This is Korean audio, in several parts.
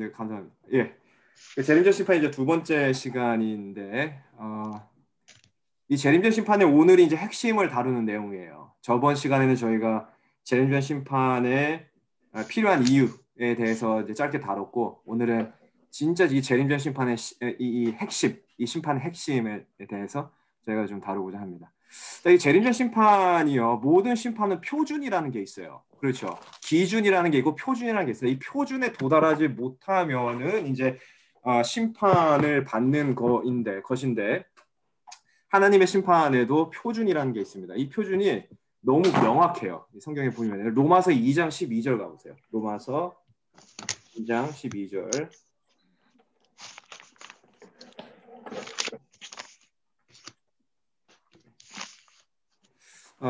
예, 감사합니다. 예. 재림전 심판 이제 두 번째 시간인데, 이 재림전 심판의 오늘이 이제 핵심을 다루는 내용이에요. 저번 시간에는 저희가 재림전 심판에 필요한 이유에 대해서 이제 짧게 다뤘고, 오늘은 진짜 이 재림전 심판의 이 핵심, 이 심판의 핵심에 대해서 저희가 좀 다루고자 합니다. 자, 이 재림전 심판이요, 모든 심판은 표준이라는 게 있어요. 그렇죠. 기준이라는 게 있고 표준이라는 게 있어요. 이 표준에 도달하지 못하면은 이제 심판을 받는 것인데 하나님의 심판에도 표준이라는 게 있습니다. 이 표준이 너무 명확해요. 성경에 보면 로마서 2장 12절 가보세요. 로마서 2장 12절.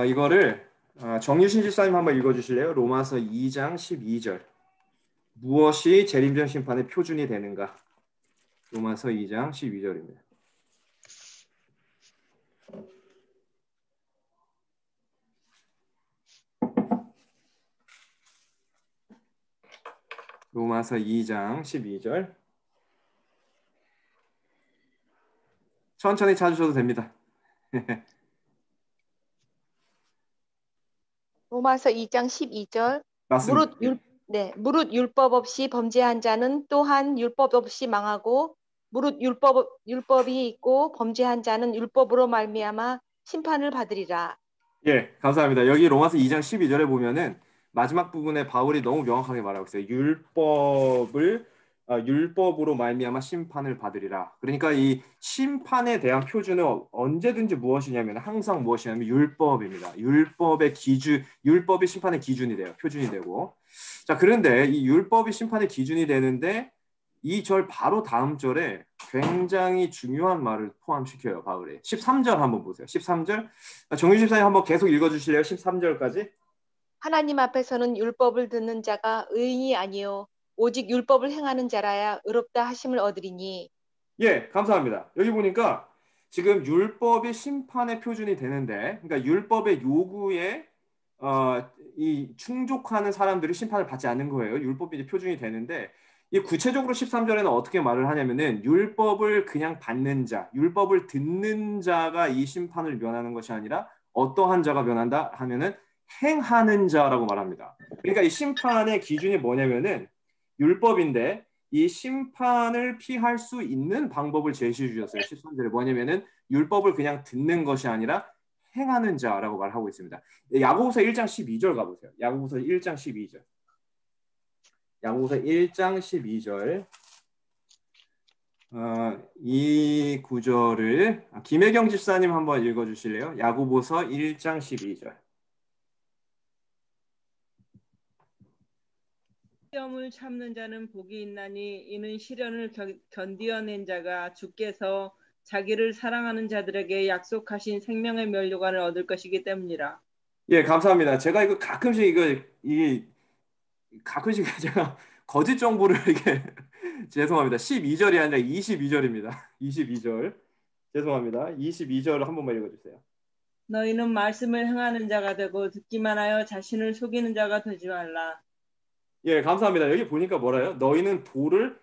이거를 정유신 집사님 한번 읽어주실래요? 로마서 2장 12절. 무엇이 재림전 심판의 표준이 되는가? 로마서 2장 12절입니다. 로마서 2장 12절. 천천히 찾으셔도 됩니다. 로마서 2장 12절. 맞습니다. 무릇 율법 없이 범죄한 자는 또한 율법 없이 망하고 무릇 율법이 있고 범죄한 자는 율법으로 말미암아 심판을 받으리라. 예, 감사합니다. 여기 로마서 2장 12절에 보면은 마지막 부분에 바울이 너무 명확하게 말하고 있어요. 율법으로 말미암아 심판을 받으리라. 그러니까 이 심판에 대한 표준은 언제든지 무엇이냐면 항상 무엇이냐면 율법입니다. 율법이 심판의 기준이 돼요. 표준이 되고. 자, 그런데 이 율법이 심판의 기준이 되는데 이 절 바로 다음 절에 굉장히 중요한 말을 포함시켜요. 바울이. 13절 한번 보세요. 13절. 정유 집사님 한번 계속 읽어주실래요? 13절까지. 하나님 앞에서는 율법을 듣는 자가 의인이 아니요 오직 율법을 행하는 자라야 의롭다 하심을 얻으리니. 예, 감사합니다. 여기 보니까 지금 율법이 심판의 표준이 되는데, 그러니까 율법의 요구에 이 충족하는 사람들이 심판을 받지 않는 거예요. 율법이 이제 표준이 되는데, 이 구체적으로 13절에는 어떻게 말을 하냐면은 율법을 그냥 받는 자, 율법을 듣는 자가 이 심판을 면하는 것이 아니라 어떠한 자가 면한다 하면은 행하는 자라고 말합니다. 그러니까 이 심판의 기준이 뭐냐면은 율법인데 이 심판을 피할 수 있는 방법을 제시해 주셨어요. 13절에 뭐냐면은 율법을 그냥 듣는 것이 아니라 행하는 자라고 말하고 있습니다. 야고보서 1장 12절 가보세요. 야고보서 1장 12절. 야고보서 1장 12절. 이 구절을 김혜경 집사님 한번 읽어주실래요? 야고보서 1장 12절. 시험을 참는 자는 복이 있나니 이는 시련을 견디어낸 자가 주께서 자기를 사랑하는 자들에게 약속하신 생명의 면류관을 얻을 것이기 때문이라. 예, 감사합니다. 제가 이거 가끔씩 가끔씩 제가 거짓 정보를 이렇게 죄송합니다. 12절이 아니라 22절입니다. 22절. 죄송합니다. 22절을 한 번만 읽어주세요. 너희는 말씀을 행하는 자가 되고 듣기만 하여 자신을 속이는 자가 되지 말라. 예, 감사합니다. 여기 보니까 뭐라요? 너희는 도를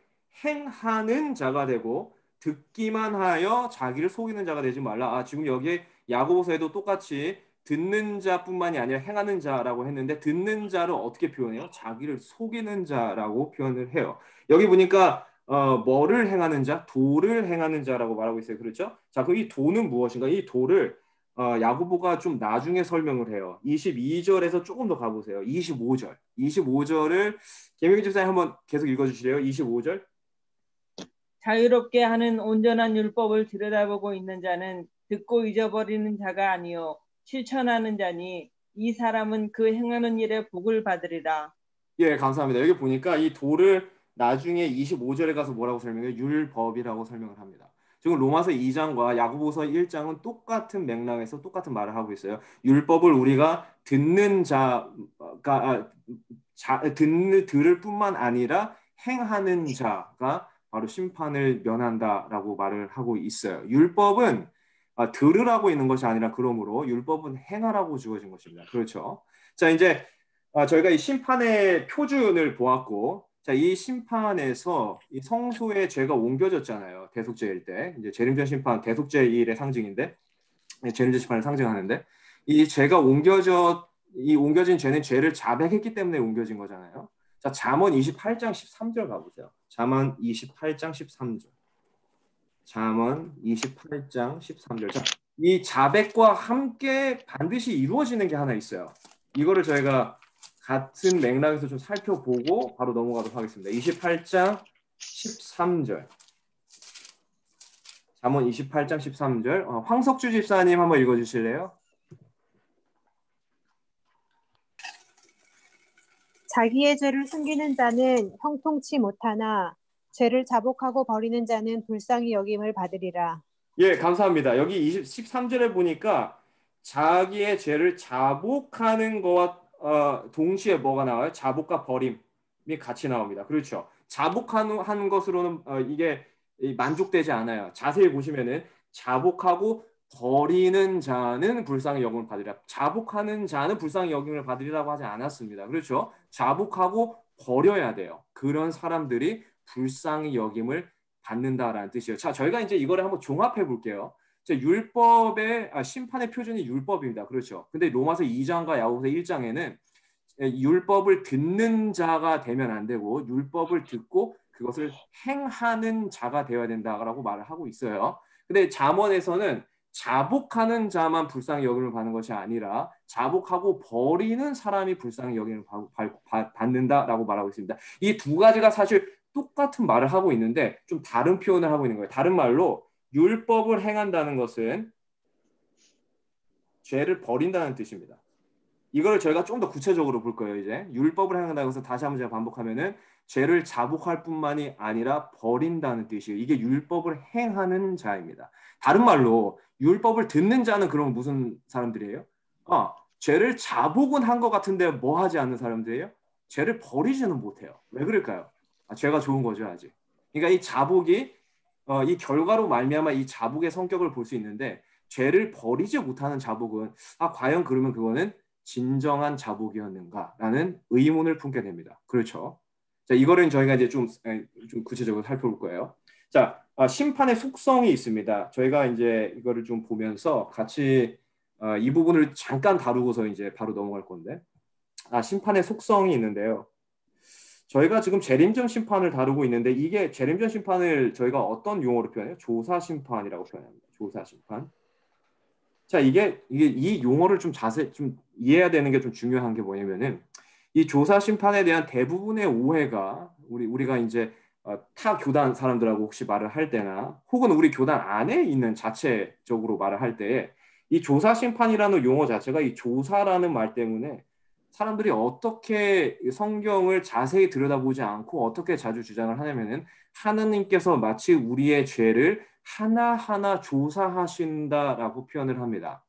행하는 자가 되고 듣기만 하여 자기를 속이는 자가 되지 말라. 지금 여기 야고보서에도 똑같이 듣는 자뿐만이 아니라 행하는 자라고 했는데 듣는 자를 어떻게 표현해요? 자기를 속이는 자라고 표현을 해요. 여기 보니까 뭐를 행하는 자? 도를 행하는 자라고 말하고 있어요. 그렇죠? 자, 그럼 이 도는 무엇인가? 이 도를 야고보가 좀 나중에 설명을 해요. 22절에서 조금 더 가보세요. 25절. 25절을 김영희 집사님 한번 계속 읽어주실래요? 25절. 자유롭게 하는 온전한 율법을 들여다보고 있는 자는 듣고 잊어버리는 자가 아니요 실천하는 자니 이 사람은 그 행하는 일에 복을 받으리라. 예, 감사합니다. 여기 보니까 이 도를 나중에 25절에 가서 뭐라고 설명해요? 율법이라고 설명을 합니다. 지금 로마서 2장과 야고보서 1장은 똑같은 맥락에서 똑같은 말을 하고 있어요. 율법을 우리가 듣는 자가 들을 뿐만 아니라 행하는 자가 바로 심판을 면한다라고 말을 하고 있어요. 율법은 들으라고 있는 것이 아니라 그러므로 율법은 행하라고 주어진 것입니다. 그렇죠? 자, 이제 저희가 이 심판의 표준을 보았고 자, 이 심판에서 이 성소의 죄가 옮겨졌잖아요. 대속죄일 때. 이제 재림전 심판 대속죄일의 상징인데, 재림전 심판을 상징하는데, 이 죄가 옮겨진 죄는 죄를 자백했기 때문에 옮겨진 거잖아요. 자, 잠언 28장 13절 가보세요. 잠언 28장 13절. 잠언 28장 13절. 자, 이 자백과 함께 반드시 이루어지는 게 하나 있어요. 이거를 저희가 같은 맥락에서 좀 살펴보고 바로 넘어가도록 하겠습니다. 28장 13절. 잠언 28장 13절. 황석주 집사님 한번 읽어주실래요? 자기의 죄를 숨기는 자는 형통치 못하나 죄를 자복하고 버리는 자는 불쌍히 여김을 받으리라. 예, 감사합니다. 여기 13절에 보니까 자기의 죄를 자복하는 거와 동시에 뭐가 나와요? 자복과 버림이 같이 나옵니다. 그렇죠. 자복하는 것으로는 이게 만족되지 않아요. 자세히 보시면은 자복하고 버리는 자는 불쌍히 여김을 받으리라. 자복하는 자는 불쌍히 여김을 받으리라고 하지 않았습니다. 그렇죠. 자복하고 버려야 돼요. 그런 사람들이 불쌍히 여김을 받는다라는 뜻이에요. 자, 저희가 이제 이거를 한번 종합해 볼게요. 율법의 심판의 표준이 율법입니다. 그렇죠. 근데 로마서 2장과 야고보서 1장에는 율법을 듣는 자가 되면 안 되고 율법을 듣고 그것을 행하는 자가 되어야 된다라고 말을 하고 있어요. 근데 잠언에서는 자복하는 자만 불쌍히 여김을 받는 것이 아니라 자복하고 버리는 사람이 불쌍히 여김을 받는다라고 말하고 있습니다. 이 두 가지가 사실 똑같은 말을 하고 있는데 좀 다른 표현을 하고 있는 거예요. 다른 말로 율법을 행한다는 것은 죄를 버린다는 뜻입니다. 이걸 저희가 좀 더 구체적으로 볼 거예요. 이제 율법을 행한다는 것은 다시 한번 제가 반복하면은 죄를 자복할 뿐만이 아니라 버린다는 뜻이에요. 이게 율법을 행하는 자입니다. 다른 말로 율법을 듣는 자는 그럼 무슨 사람들이에요? 죄를 자복은 한 것 같은데 뭐 하지 않는 사람들이에요? 죄를 버리지는 못해요. 왜 그럴까요? 죄가 좋은 거죠, 아직. 그러니까 이 자복이 이 결과로 말미암아 이 자복의 성격을 볼 수 있는데 죄를 버리지 못하는 자복은 과연 그러면 그거는 진정한 자복이었는가라는 의문을 품게 됩니다. 그렇죠. 자, 이거는 저희가 이제 좀 구체적으로 살펴볼 거예요. 자, 심판의 속성이 있습니다. 저희가 이제 이거를 좀 보면서 같이 이 부분을 잠깐 다루고서 이제 바로 넘어갈 건데, 심판의 속성이 있는데요. 저희가 지금 재림전 심판을 다루고 있는데 이게 재림전 심판을 저희가 어떤 용어로 표현해요? 조사 심판이라고 표현합니다. 조사 심판. 자, 이게 이 용어를 좀 자세히 좀 이해해야 되는 게 좀 중요한 게 뭐냐면은 이 조사 심판에 대한 대부분의 오해가 우리가 이제 타 교단 사람들하고 혹시 말을 할 때나 혹은 우리 교단 안에 있는 자체적으로 말을 할 때에 이 조사 심판이라는 용어 자체가 이 조사라는 말 때문에 사람들이 어떻게 성경을 자세히 들여다보지 않고 어떻게 자주 주장을 하냐면은 하나님께서 마치 우리의 죄를 하나하나 조사하신다라고 표현을 합니다.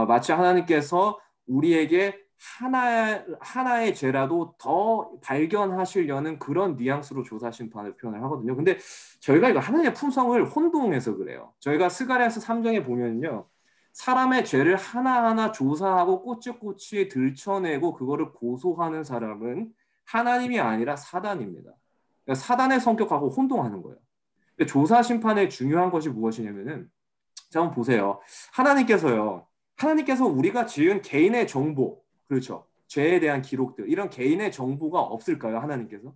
마치 하나님께서 우리에게 하나의 죄라도 더 발견하시려는 그런 뉘앙스로 조사 심판을 표현을 하거든요. 근데 저희가 이거 하나님의 품성을 혼동해서 그래요. 저희가 스가랴서 3장에 보면요. 사람의 죄를 하나하나 조사하고 꼬치꼬치 들춰내고 그거를 고소하는 사람은 하나님이 아니라 사단입니다. 그러니까 사단의 성격하고 혼동하는 거예요. 조사 심판의 중요한 것이 무엇이냐면은 자, 한번 보세요. 하나님께서 우리가 지은 개인의 정보, 그렇죠. 죄에 대한 기록들, 이런 개인의 정보가 없을까요? 하나님께서?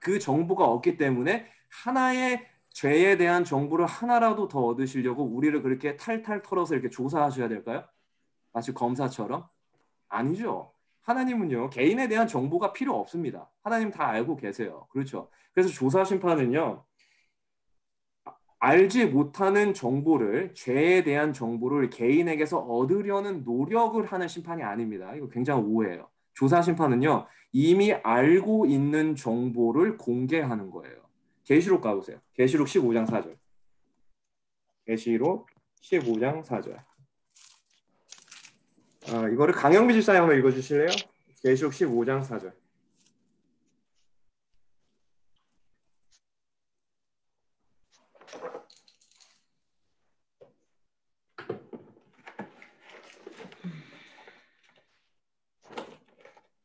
그 정보가 없기 때문에 하나의 죄에 대한 정보를 하나라도 더 얻으시려고 우리를 그렇게 탈탈 털어서 이렇게 조사하셔야 될까요? 마치 검사처럼? 아니죠. 하나님은요, 개인에 대한 정보가 필요 없습니다. 하나님 다 알고 계세요. 그렇죠. 그래서 조사 심판은요, 알지 못하는 정보를, 죄에 대한 정보를 개인에게서 얻으려는 노력을 하는 심판이 아닙니다. 이거 굉장히 오해예요. 조사 심판은요, 이미 알고 있는 정보를 공개하는 거예요. 계시록 가보세요. 계시록 15장 4절. 계시록 15장 4절. 이거를 강영미 집사님 한번 읽어주실래요? 계시록 15장 4절.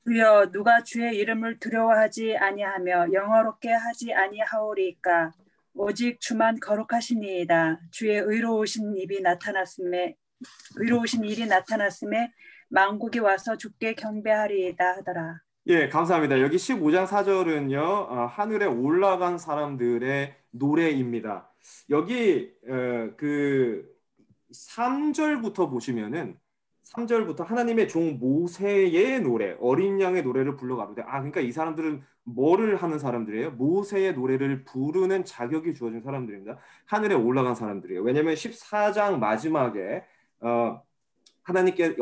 주여 누가 주의 이름을 두려워하지 아니하며 영어롭게 하지 아니하오리까. 오직 주만 거룩하시니이다. 주의 의로우신 일이 나타났음에 만국이 와서 주께 경배하리이다 하더라. 예, 감사합니다. 여기 15장 4절은요, 하늘에 올라간 사람들의 노래입니다. 여기 그 3절부터 보시면은 3절부터 하나님의 종 모세의 노래, 어린 양의 노래를 불러가는데, 그러니까 이 사람들은 뭐를 하는 사람들이에요? 모세의 노래를 부르는 자격이 주어진 사람들입니다. 하늘에 올라간 사람들이에요. 왜냐하면 14장 마지막에 하나님께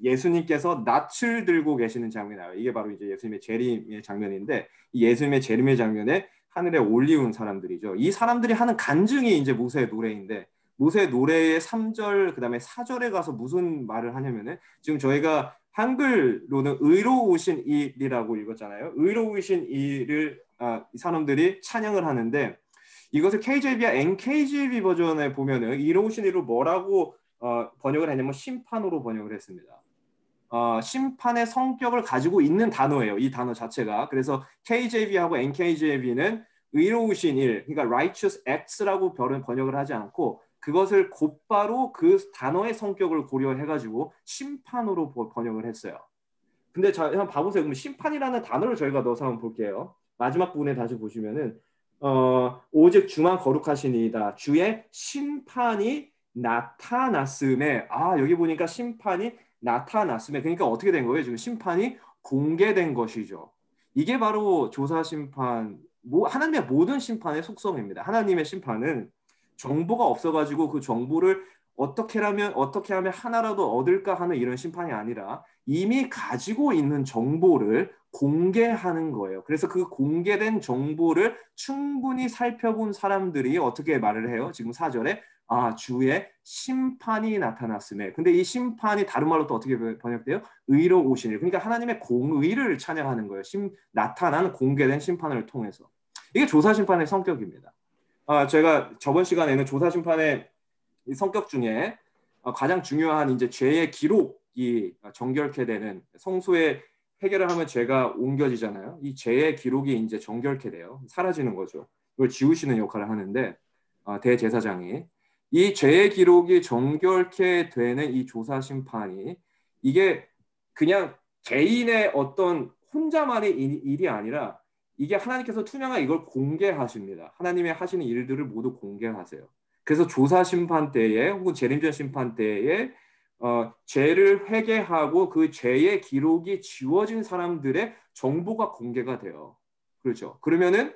예수님께서 낯을 들고 계시는 장면이 나와요. 이게 바로 이제 예수님의 재림의 장면인데, 이 예수님의 재림의 장면에 하늘에 올리운 사람들이죠. 이 사람들이 하는 간증이 이제 모세의 노래인데, 모세의 노래의 3절 그다음에 4절에 가서 무슨 말을 하냐면은, 지금 저희가 한글로는 의로우신 이라고 읽었잖아요. 의로우신 이를 이 사람들이 찬양을 하는데, 이것을 KJV와 NKJV 버전에 보면은 의로우신 이를 뭐라고 번역을 했냐면 심판으로 번역을 했습니다. 심판의 성격을 가지고 있는 단어예요. 이 단어 자체가. 그래서 KJV하고 NKJV는 의로우신 일, 그러니까 righteous acts라고 번역을 하지 않고 그것을 곧바로 그 단어의 성격을 고려해가지고 심판으로 번역을 했어요. 근데 자, 한번 봐보세요. 그럼 심판이라는 단어를 저희가 넣어서 한번 볼게요. 마지막 부분에 다시 보시면은 오직 주만 거룩하시니이다. 주의 심판이 나타났음에, 여기 보니까 심판이 나타났음에, 그러니까 어떻게 된 거예요? 지금 심판이 공개된 것이죠. 이게 바로 조사 심판, 하나님의 모든 심판의 속성입니다. 하나님의 심판은 정보가 없어가지고 그 정보를 어떻게 하면 하나라도 얻을까 하는 이런 심판이 아니라 이미 가지고 있는 정보를 공개하는 거예요. 그래서 그 공개된 정보를 충분히 살펴본 사람들이 어떻게 말을 해요? 지금 4절에 주의 심판이 나타났음에. 근데 이 심판이 다른 말로 또 어떻게 번역돼요? 의로우신 일. 그러니까 하나님의 공의를 찬양하는 거예요. 나타난 공개된 심판을 통해서. 이게 조사 심판의 성격입니다. 제가 저번 시간에는 조사 심판의 성격 중에 가장 중요한 이제 죄의 기록이 정결케 되는, 성소에 해결을 하면 죄가 옮겨지잖아요. 이 죄의 기록이 이제 정결케 돼요. 사라지는 거죠. 이걸 지우시는 역할을 하는데 대제사장이 이 죄의 기록이 정결케 되는 이 조사 심판이, 이게 그냥 개인의 어떤 혼자만의 일이 아니라 이게 하나님께서 투명하게 이걸 공개하십니다. 하나님의 하시는 일들을 모두 공개하세요. 그래서 조사 심판 때에 혹은 재림전 심판 때에 죄를 회개하고 그 죄의 기록이 지워진 사람들의 정보가 공개가 돼요. 그렇죠. 그러면은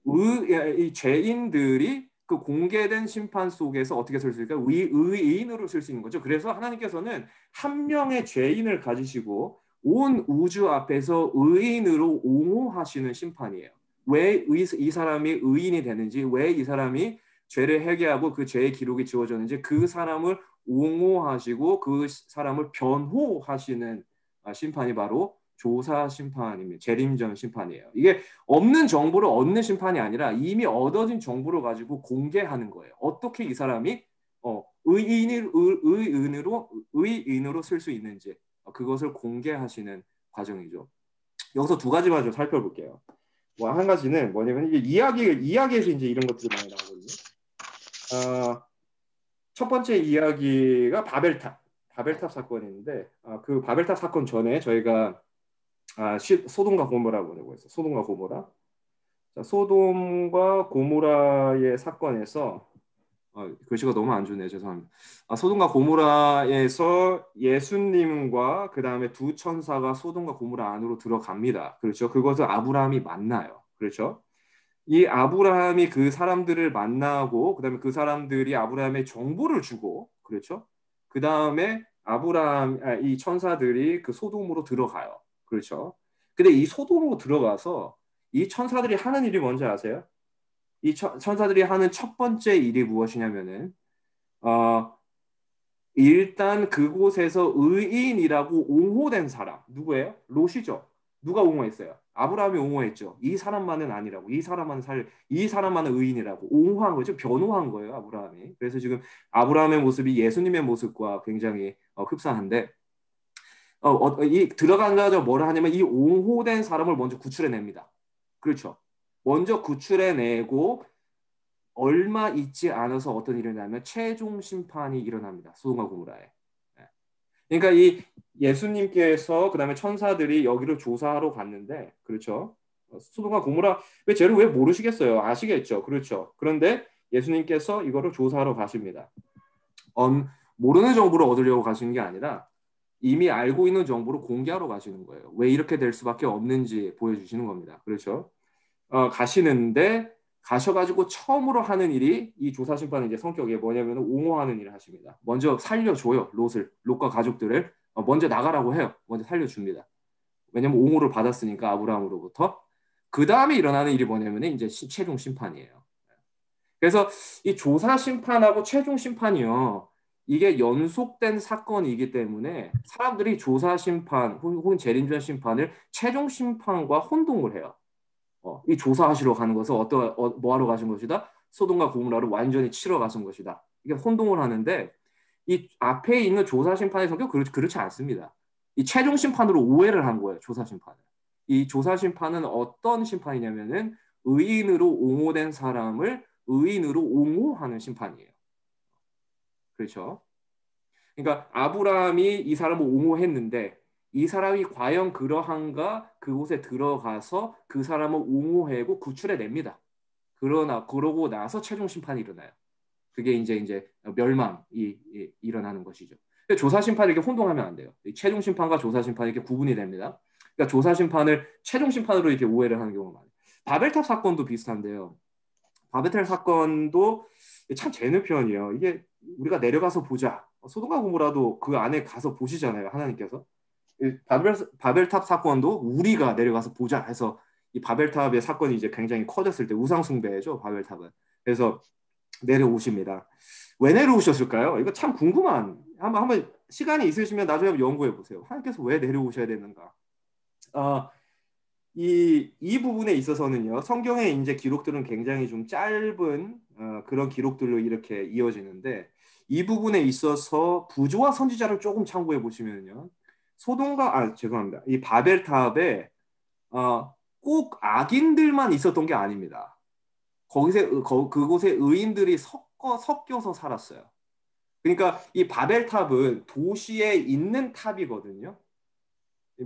이 죄인들이 그 공개된 심판 속에서 어떻게 설 수 있을까? 의인으로 쓸 수 있는 거죠. 그래서 하나님께서는 한 명의 죄인을 가지시고 온 우주 앞에서 의인으로 옹호하시는 심판이에요. 왜 이 사람이 의인이 되는지, 왜 이 사람이 죄를 회개하고 그 죄의 기록이 지워졌는지 그 사람을 옹호하시고 그 사람을 변호하시는 심판이 바로 조사 심판입니다. 재림전 심판이에요. 이게 없는 정보를 얻는 심판이 아니라 이미 얻어진 정보를 가지고 공개하는 거예요. 어떻게 이 사람이 의인으로 쓸 수 있는지 그것을 공개하시는 과정이죠. 여기서 두 가지만 좀 살펴볼게요. 한 가지는 뭐냐면 이게 이야기에서 이제 이런 것들이 많이 나오거든요. 첫 번째 이야기가 바벨탑 사건인데, 그 바벨탑 사건 전에 저희가 소돔과 고모라고 보고 있어요. 소돔과 고모라. 자, 소돔과 고모라의 사건에서 글씨가 너무 안 좋네요. 죄송합니다. 소돔과 고모라에서 예수님과 그 다음에 두 천사가 소돔과 고모라 안으로 들어갑니다. 그렇죠. 그것을 아브라함이 만나요. 그렇죠. 이 아브라함이 그 사람들을 만나고 그 다음에 그 사람들이 아브라함의 정보를 주고, 그렇죠. 그 다음에 이 천사들이 그 소돔으로 들어가요. 그렇죠. 근데 이 소돔으로 들어가서 이 천사들이 하는 일이 뭔지 아세요? 이 천사들이 하는 첫 번째 일이 무엇이냐면은 일단 그곳에서 의인이라고 옹호된 사람 누구예요? 롯이죠. 누가 옹호했어요? 아브라함이 옹호했죠. 이 사람만은 아니라고, 이 사람만은 의인이라고 옹호한 거죠. 변호한 거예요, 아브라함이. 그래서 지금 아브라함의 모습이 예수님의 모습과 굉장히 흡사한데, 이 들어가자마자 뭐를 하냐면 이 옹호된 사람을 먼저 구출해냅니다. 그렇죠. 먼저 구출해내고 얼마 있지 않아서 어떤 일이 일어나면 최종 심판이 일어납니다. 소돔과 고모라에. 그러니까 이 예수님께서 그다음에 천사들이 여기를 조사하러 갔는데, 그렇죠. 소돔과 고모라 왜 쟤를 왜 모르시겠어요? 아시겠죠. 그렇죠. 그런데 예수님께서 이거를 조사하러 가십니다. 모르는 정보를 얻으려고 가시는 게 아니라 이미 알고 있는 정보를 공개하러 가시는 거예요. 왜 이렇게 될 수밖에 없는지 보여주시는 겁니다. 그렇죠. 가시는데 가셔가지고 처음으로 하는 일이 이 조사 심판의 이제 성격이 뭐냐면 옹호하는 일을 하십니다. 먼저 살려줘요. 롯과 가족들을 먼저 나가라고 해요. 먼저 살려줍니다. 왜냐면 옹호를 받았으니까 아브라함으로부터. 그 다음에 일어나는 일이 뭐냐면 이제 최종 심판이에요. 그래서 이 조사 심판하고 최종 심판이요. 이게 연속된 사건이기 때문에 사람들이 조사 심판 혹은 재림전 심판을 최종 심판과 혼동을 해요. 이 조사하시러 가는 것은 뭐 하러 가신 것이다? 소돔과 고모라를 완전히 치러 가신 것이다. 이게 혼동을 하는데 이 앞에 있는 조사 심판의 성격 그렇지 않습니다. 이 최종 심판으로 오해를 한 거예요. 조사 심판을. 이 조사 심판은 어떤 심판이냐면은 의인으로 옹호된 사람을 의인으로 옹호하는 심판이에요. 그렇죠? 그러니까 아브라함이 이 사람을 옹호했는데 이 사람이 과연 그러한가 그곳에 들어가서 그 사람을 옹호하고 구출해냅니다. 그러고 나서 최종 심판이 일어나요. 그게 이제 멸망이 일어나는 것이죠. 조사 심판을 이렇게 혼동하면 안 돼요. 최종 심판과 조사 심판이 이렇게 구분이 됩니다. 그러니까 조사 심판을 최종 심판으로 이렇게 오해를 하는 경우가 많아요. 바벨탑 사건도 비슷한데요. 바벨탑 사건도 참 재밌는 표현이에요. 이게 우리가 내려가서 보자. 소돔과 고모라도 그 안에 가서 보시잖아요. 하나님께서. 바벨탑 사건도 우리가 내려가서 보자 해서 이 바벨탑의 사건이 이제 굉장히 커졌을 때 우상 숭배죠. 바벨탑은. 그래서 내려오십니다. 왜 내려오셨을까요? 이거 참 궁금한. 한번 시간이 있으시면 나중에 연구해 보세요. 하나님께서 왜 내려오셔야 되는가? 이 부분에 있어서는요. 성경의 이제 기록들은 굉장히 좀 짧은 그런 기록들로 이렇게 이어지는데 이 부분에 있어서 부조와 선지자를 조금 참고해 보시면요. 죄송합니다. 이 바벨탑에 꼭 악인들만 있었던 게 아닙니다. 그곳에 의인들이 섞여서 살았어요. 그러니까 이 바벨탑은 도시에 있는 탑이거든요.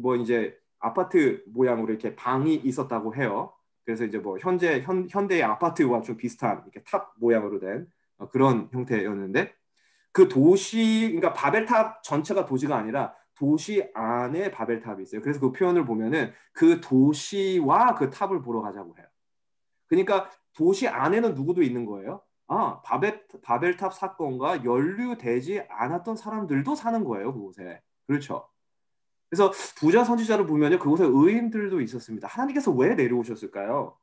뭐 이제 아파트 모양으로 이렇게 방이 있었다고 해요. 그래서 이제 뭐 현대의 아파트와 좀 비슷한 이렇게 탑 모양으로 된 그런 형태였는데 그 그러니까 바벨탑 전체가 도시가 아니라 도시 안에 바벨탑이 있어요. 그래서 그 표현을 보면은 그 도시와 그 탑을 보러 가자고 해요. 그러니까 도시 안에는 누구도 있는 거예요. 바벨탑 사건과 연루되지 않았던 사람들도 사는 거예요. 그곳에. 그렇죠. 그래서 부자 선지자를 보면요. 그곳에 의인들도 있었습니다. 하나님께서 왜 내려오셨을까요?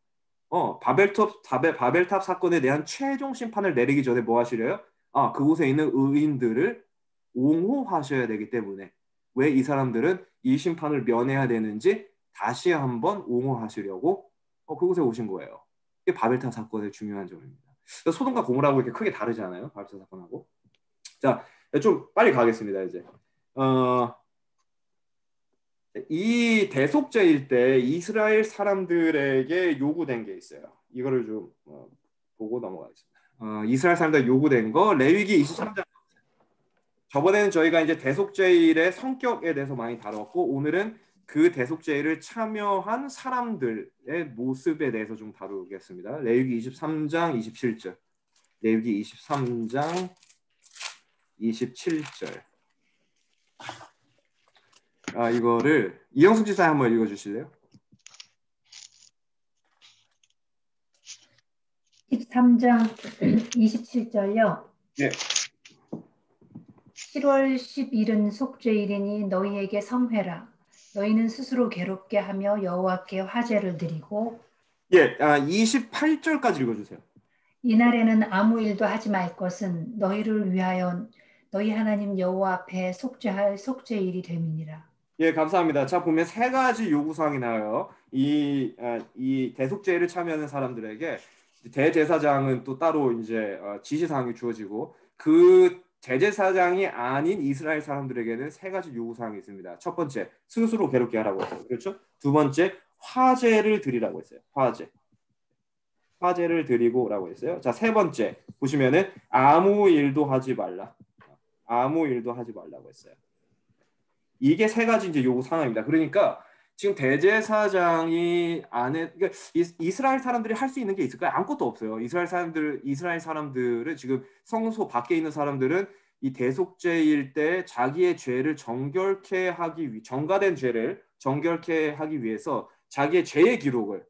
바벨탑 사건에 대한 최종 심판을 내리기 전에 뭐 하시래요? 그곳에 있는 의인들을 옹호하셔야 되기 때문에 왜 이 사람들은 이 심판을 면해야 되는지 다시 한번 옹호하시려고 그곳에 오신 거예요. 이게 바벨탑 사건의 중요한 점입니다. 소돔과 고모라하고 이렇게 크게 다르지 않아요? 바벨탑 사건하고. 자, 좀 빨리 가겠습니다. 이제 이 대속죄일 때 이스라엘 사람들에게 요구된 게 있어요. 이거를 좀 보고 넘어가겠습니다. 이스라엘 사람들 요구된 거 레위기 23장. 저번에는 저희가 이제 대속죄일의 성격에 대해서 많이 다뤘고 오늘은 그 대속죄일을 참여한 사람들의 모습에 대해서 좀 다루겠습니다. 레위기 23장 27절. 레위기 23장 27절. 이거를 이영숙 지사 한번 읽어주실래요? 13장 27절요. 네. 7월 10일은 속죄일이니 너희에게 성회라. 너희는 스스로 괴롭게 하며 여호와께 화제를 드리고 28절까지 읽어주세요. 이날에는 아무 일도 하지 말 것은 너희를 위하여 너희 하나님 여호와 앞에 속죄할 속죄일이 됨이니라. 예, 감사합니다. 자, 보면 세 가지 요구사항이 나와요. 이 대속죄를 참여하는 사람들에게 대제사장은 또 따로 이제 지시사항이 주어지고 그 대제사장이 아닌 이스라엘 사람들에게는 세 가지 요구사항이 있습니다. 첫 번째, 스스로 괴롭게 하라고 했어요. 그렇죠? 두 번째, 화제를 드리라고 했어요. 화제를 드리고라고 했어요. 자, 세 번째 보시면은 아무 일도 하지 말라. 아무 일도 하지 말라고 했어요. 이게 세 가지 이제 요구 사항입니다. 그러니까 지금 대제사장이 안에 그러니까 이스라엘 사람들이 할 수 있는 게 있을까요? 아무것도 없어요. 이스라엘 사람들은 지금 성소 밖에 있는 사람들은 이 대속죄일 때 자기의 죄를 정가된 죄를 정결케 하기 위해서 자기의 죄의 기록을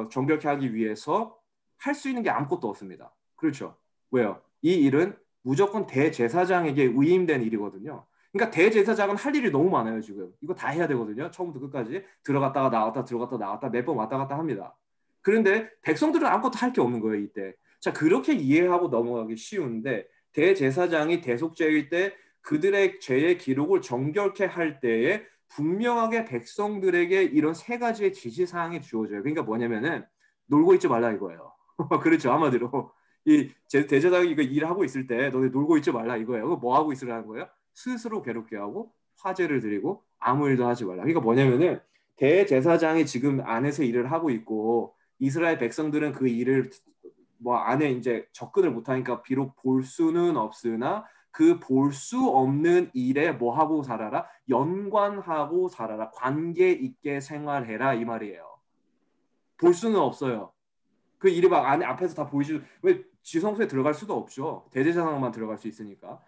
정결케 하기 위해서 할 수 있는 게 아무것도 없습니다. 그렇죠? 왜요? 이 일은 무조건 대제사장에게 위임된 일이거든요. 그러니까 대제사장은 할 일이 너무 많아요. 지금 이거 다 해야 되거든요. 처음부터 끝까지 들어갔다가 나왔다 몇 번 왔다 갔다 합니다. 그런데 백성들은 아무것도 할 게 없는 거예요. 이때. 자, 그렇게 이해하고 넘어가기 쉬운데 대제사장이 대속죄일 때 그들의 죄의 기록을 정결케 할 때에 분명하게 백성들에게 이런 세 가지의 지시사항이 주어져요. 그러니까 뭐냐면은 놀고 있지 말라 이거예요. 그렇죠. 한마디로 이 대제사장이 이거 일하고 있을 때 너네 놀고 있지 말라 이거예요. 뭐 하고 있으라는 거예요? 스스로 괴롭게 하고 화제를 드리고 아무 일도 하지 말라. 그러니까 뭐냐면은 대제사장이 지금 안에서 일을 하고 있고 이스라엘 백성들은 그 일을 뭐 안에 이제 접근을 못하니까 비록 볼 수는 없으나 그 볼 수 없는 일에 뭐 하고 살아라? 연관하고 살아라. 관계 있게 생활해라 이 말이에요. 볼 수는 없어요. 그 일이 막 안에 앞에서 다 보이지 왜 지성소에 들어갈 수도 없죠. 대제사장만 들어갈 수 있으니까.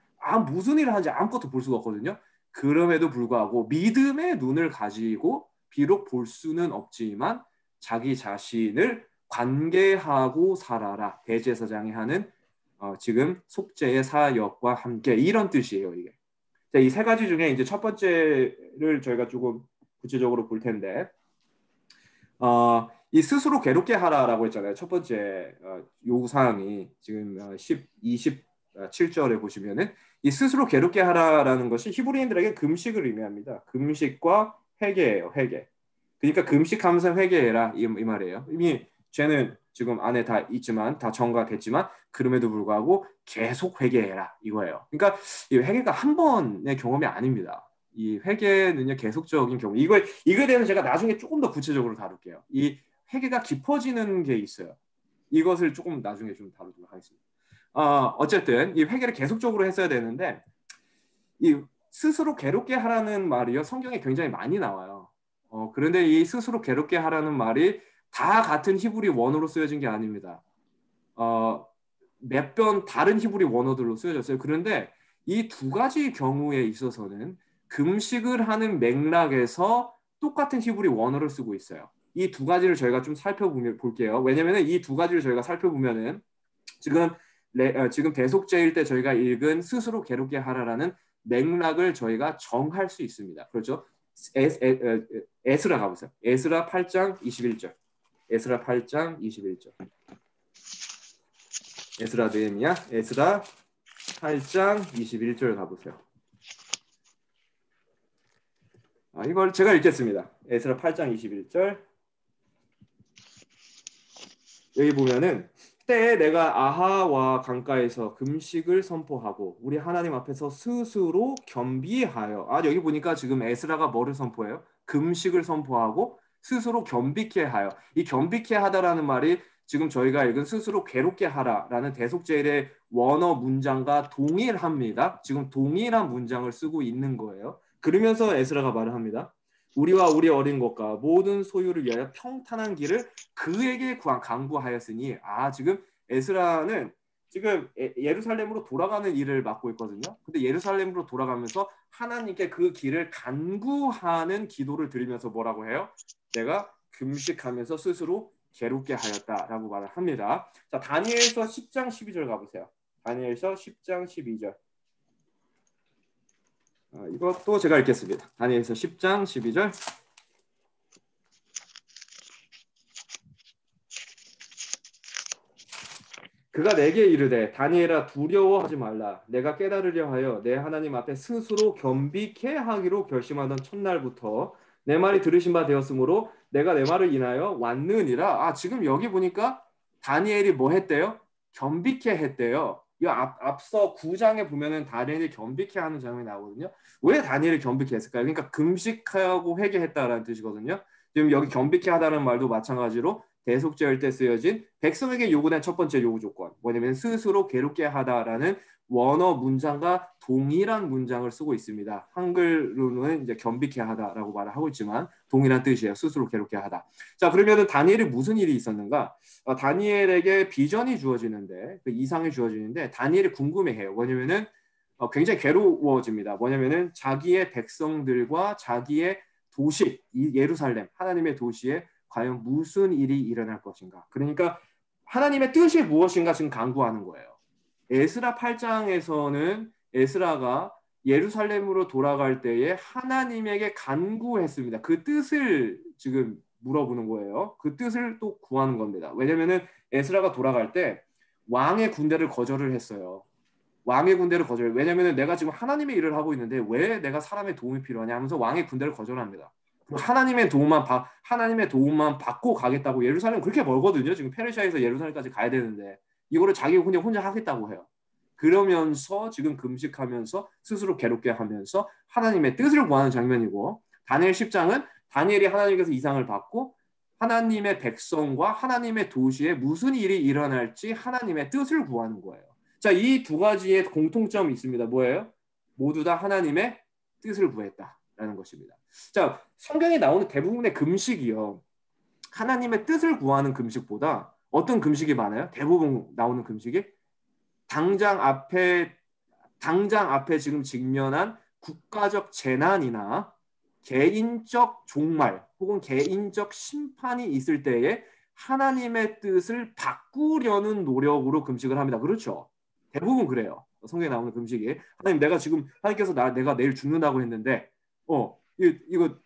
무슨 일을 하는지 아무것도 볼 수가 없거든요. 그럼에도 불구하고 믿음의 눈을 가지고 비록 볼 수는 없지만 자기 자신을 관계하고 살아라. 대제사장이 하는 지금 속죄의 사역과 함께 이런 뜻이에요. 이게. 이 세 가지 중에 이제 첫 번째를 저희가 조금 구체적으로 볼 텐데 이 스스로 괴롭게 하라라고 했잖아요. 첫 번째 요구사항이 지금 27절에 보시면은 이 스스로 괴롭게 하라라는 것이 히브리인들에게 금식을 의미합니다. 금식과 회개예요. 회개. 그러니까 금식하면서 회개해라 이 말이에요. 이미 죄는 지금 안에 다 있지만 다 정가됐지만 그럼에도 불구하고 계속 회개해라 이거예요. 그러니까 이 회개가 한 번의 경험이 아닙니다. 이 회개는요 계속적인 경험. 이거에 대해서 제가 나중에 조금 더 구체적으로 다룰게요. 이 회개가 깊어지는 게 있어요. 이것을 조금 나중에 좀 다루도록 하겠습니다. 어쨌든 이 회개를 계속적으로 했어야 되는데 이 스스로 괴롭게 하라는 말이요 성경에 굉장히 많이 나와요. 그런데 이 스스로 괴롭게 하라는 말이 다 같은 히브리 원어로 쓰여진 게 아닙니다. 몇 번 다른 히브리 원어들로 쓰여졌어요. 그런데 이 두 가지 경우에 있어서는 금식을 하는 맥락에서 똑같은 히브리 원어를 쓰고 있어요. 이 두 가지를 저희가 좀 살펴볼게요. 왜냐하면 이 두 가지를 저희가 살펴보면은 지금 대속죄일 때 저희가 읽은 스스로 괴롭게 하라라는 맥락을 저희가 정할 수 있습니다. 그렇죠? 에스라 가보세요. 에스라 8장 21절. 에스라 8장 21절. 에스라 느헤미야. 에스라 8장 21절 가보세요. 이걸 제가 읽겠습니다. 에스라 8장 21절. 여기 보면은 때에 내가 아하와 강가에서 금식을 선포하고 우리 하나님 앞에서 스스로 겸비하여 여기 보니까 지금 에스라가 뭐를 선포해요? 금식을 선포하고 스스로 겸비케 하여. 이 겸비케 하다라는 말이 지금 저희가 읽은 스스로 괴롭게 하라라는 대속죄일의 원어 문장과 동일합니다. 지금 동일한 문장을 쓰고 있는 거예요. 그러면서 에스라가 말을 합니다. 우리와 우리 어린 것과 모든 소유를 위하여 평탄한 길을 그에게 강구하였으니 지금 에스라는 지금 예루살렘으로 돌아가는 일을 맡고 있거든요. 근데 예루살렘으로 돌아가면서 하나님께 그 길을 간구하는 기도를 드리면서 뭐라고 해요? 내가 금식하면서 스스로 괴롭게 하였다라고 말을 합니다. 자, 다니엘서 10장 12절 가보세요. 다니엘서 10장 12절. 이것도 제가 읽겠습니다. 다니엘서 10장 12절. 그가 내게 이르되 다니엘아 두려워하지 말라. 내가 깨달으려 하여 내 하나님 앞에 스스로 겸비케 하기로 결심하던 첫날부터 내 말이 들으신 바 되었으므로 내가 내 말을 인하여 왔느니라. 지금 여기 보니까 다니엘이 뭐 했대요? 겸비케 했대요. 이 앞서 9장에 보면은 다니엘이 겸비케 하는 장면이 나오거든요. 왜 다니엘이 겸비케 했을까요? 그러니까 금식하고 회개했다라는 뜻이거든요. 지금 여기 겸비케 하다는 말도 마찬가지로 대속죄일 때 쓰여진 백성에게 요구된 첫 번째 요구 조건. 뭐냐면 스스로 괴롭게 하다라는 원어 문장과 동일한 문장을 쓰고 있습니다. 한글로는 이제 겸비케 하다라고 말을 하고 있지만 동일한 뜻이에요. 스스로 괴롭게 하다. 자, 그러면은 다니엘이 무슨 일이 있었는가? 다니엘에게 비전이 주어지는데 그 이상이 주어지는데 다니엘이 궁금해해요. 뭐냐면은 굉장히 괴로워집니다. 뭐냐면은 자기의 백성들과 자기의 도시, 이 예루살렘, 하나님의 도시에 과연 무슨 일이 일어날 것인가? 그러니까 하나님의 뜻이 무엇인가 지금 강구하는 거예요. 에스라 8장에서는 에스라가 예루살렘으로 돌아갈 때에 하나님에게 간구했습니다. 그 뜻을 지금 물어보는 거예요. 그 뜻을 또 구하는 겁니다. 왜냐면은 에스라가 돌아갈 때 왕의 군대를 거절을 했어요. 왕의 군대를 거절. 왜냐면은 내가 지금 하나님의 일을 하고 있는데 왜 내가 사람의 도움이 필요하냐 하면서 왕의 군대를 거절합니다. 하나님의 도움만 받고 가겠다고. 예루살렘 그렇게 멀거든요. 지금 페르시아에서 예루살렘까지 가야 되는데 이거를 자기가 그냥 혼자 하겠다고 해요. 그러면서 지금 금식하면서 스스로 괴롭게 하면서 하나님의 뜻을 구하는 장면이고, 다니엘 10장은 다니엘이 하나님께서 이상을 받고 하나님의 백성과 하나님의 도시에 무슨 일이 일어날지 하나님의 뜻을 구하는 거예요. 자, 이 두 가지의 공통점이 있습니다. 뭐예요? 모두 다 하나님의 뜻을 구했다라는 것입니다. 자, 성경에 나오는 대부분의 금식이요, 하나님의 뜻을 구하는 금식보다 어떤 금식이 많아요? 대부분 나오는 금식이 당장 앞에 지금 직면한 국가적 재난이나 개인적 종말 혹은 개인적 심판이 있을 때에 하나님의 뜻을 바꾸려는 노력으로 금식을 합니다. 그렇죠? 대부분 그래요. 성경에 나오는 금식이 하나님, 내가 지금 하나님께서 내가 내일 죽는다고 했는데 이거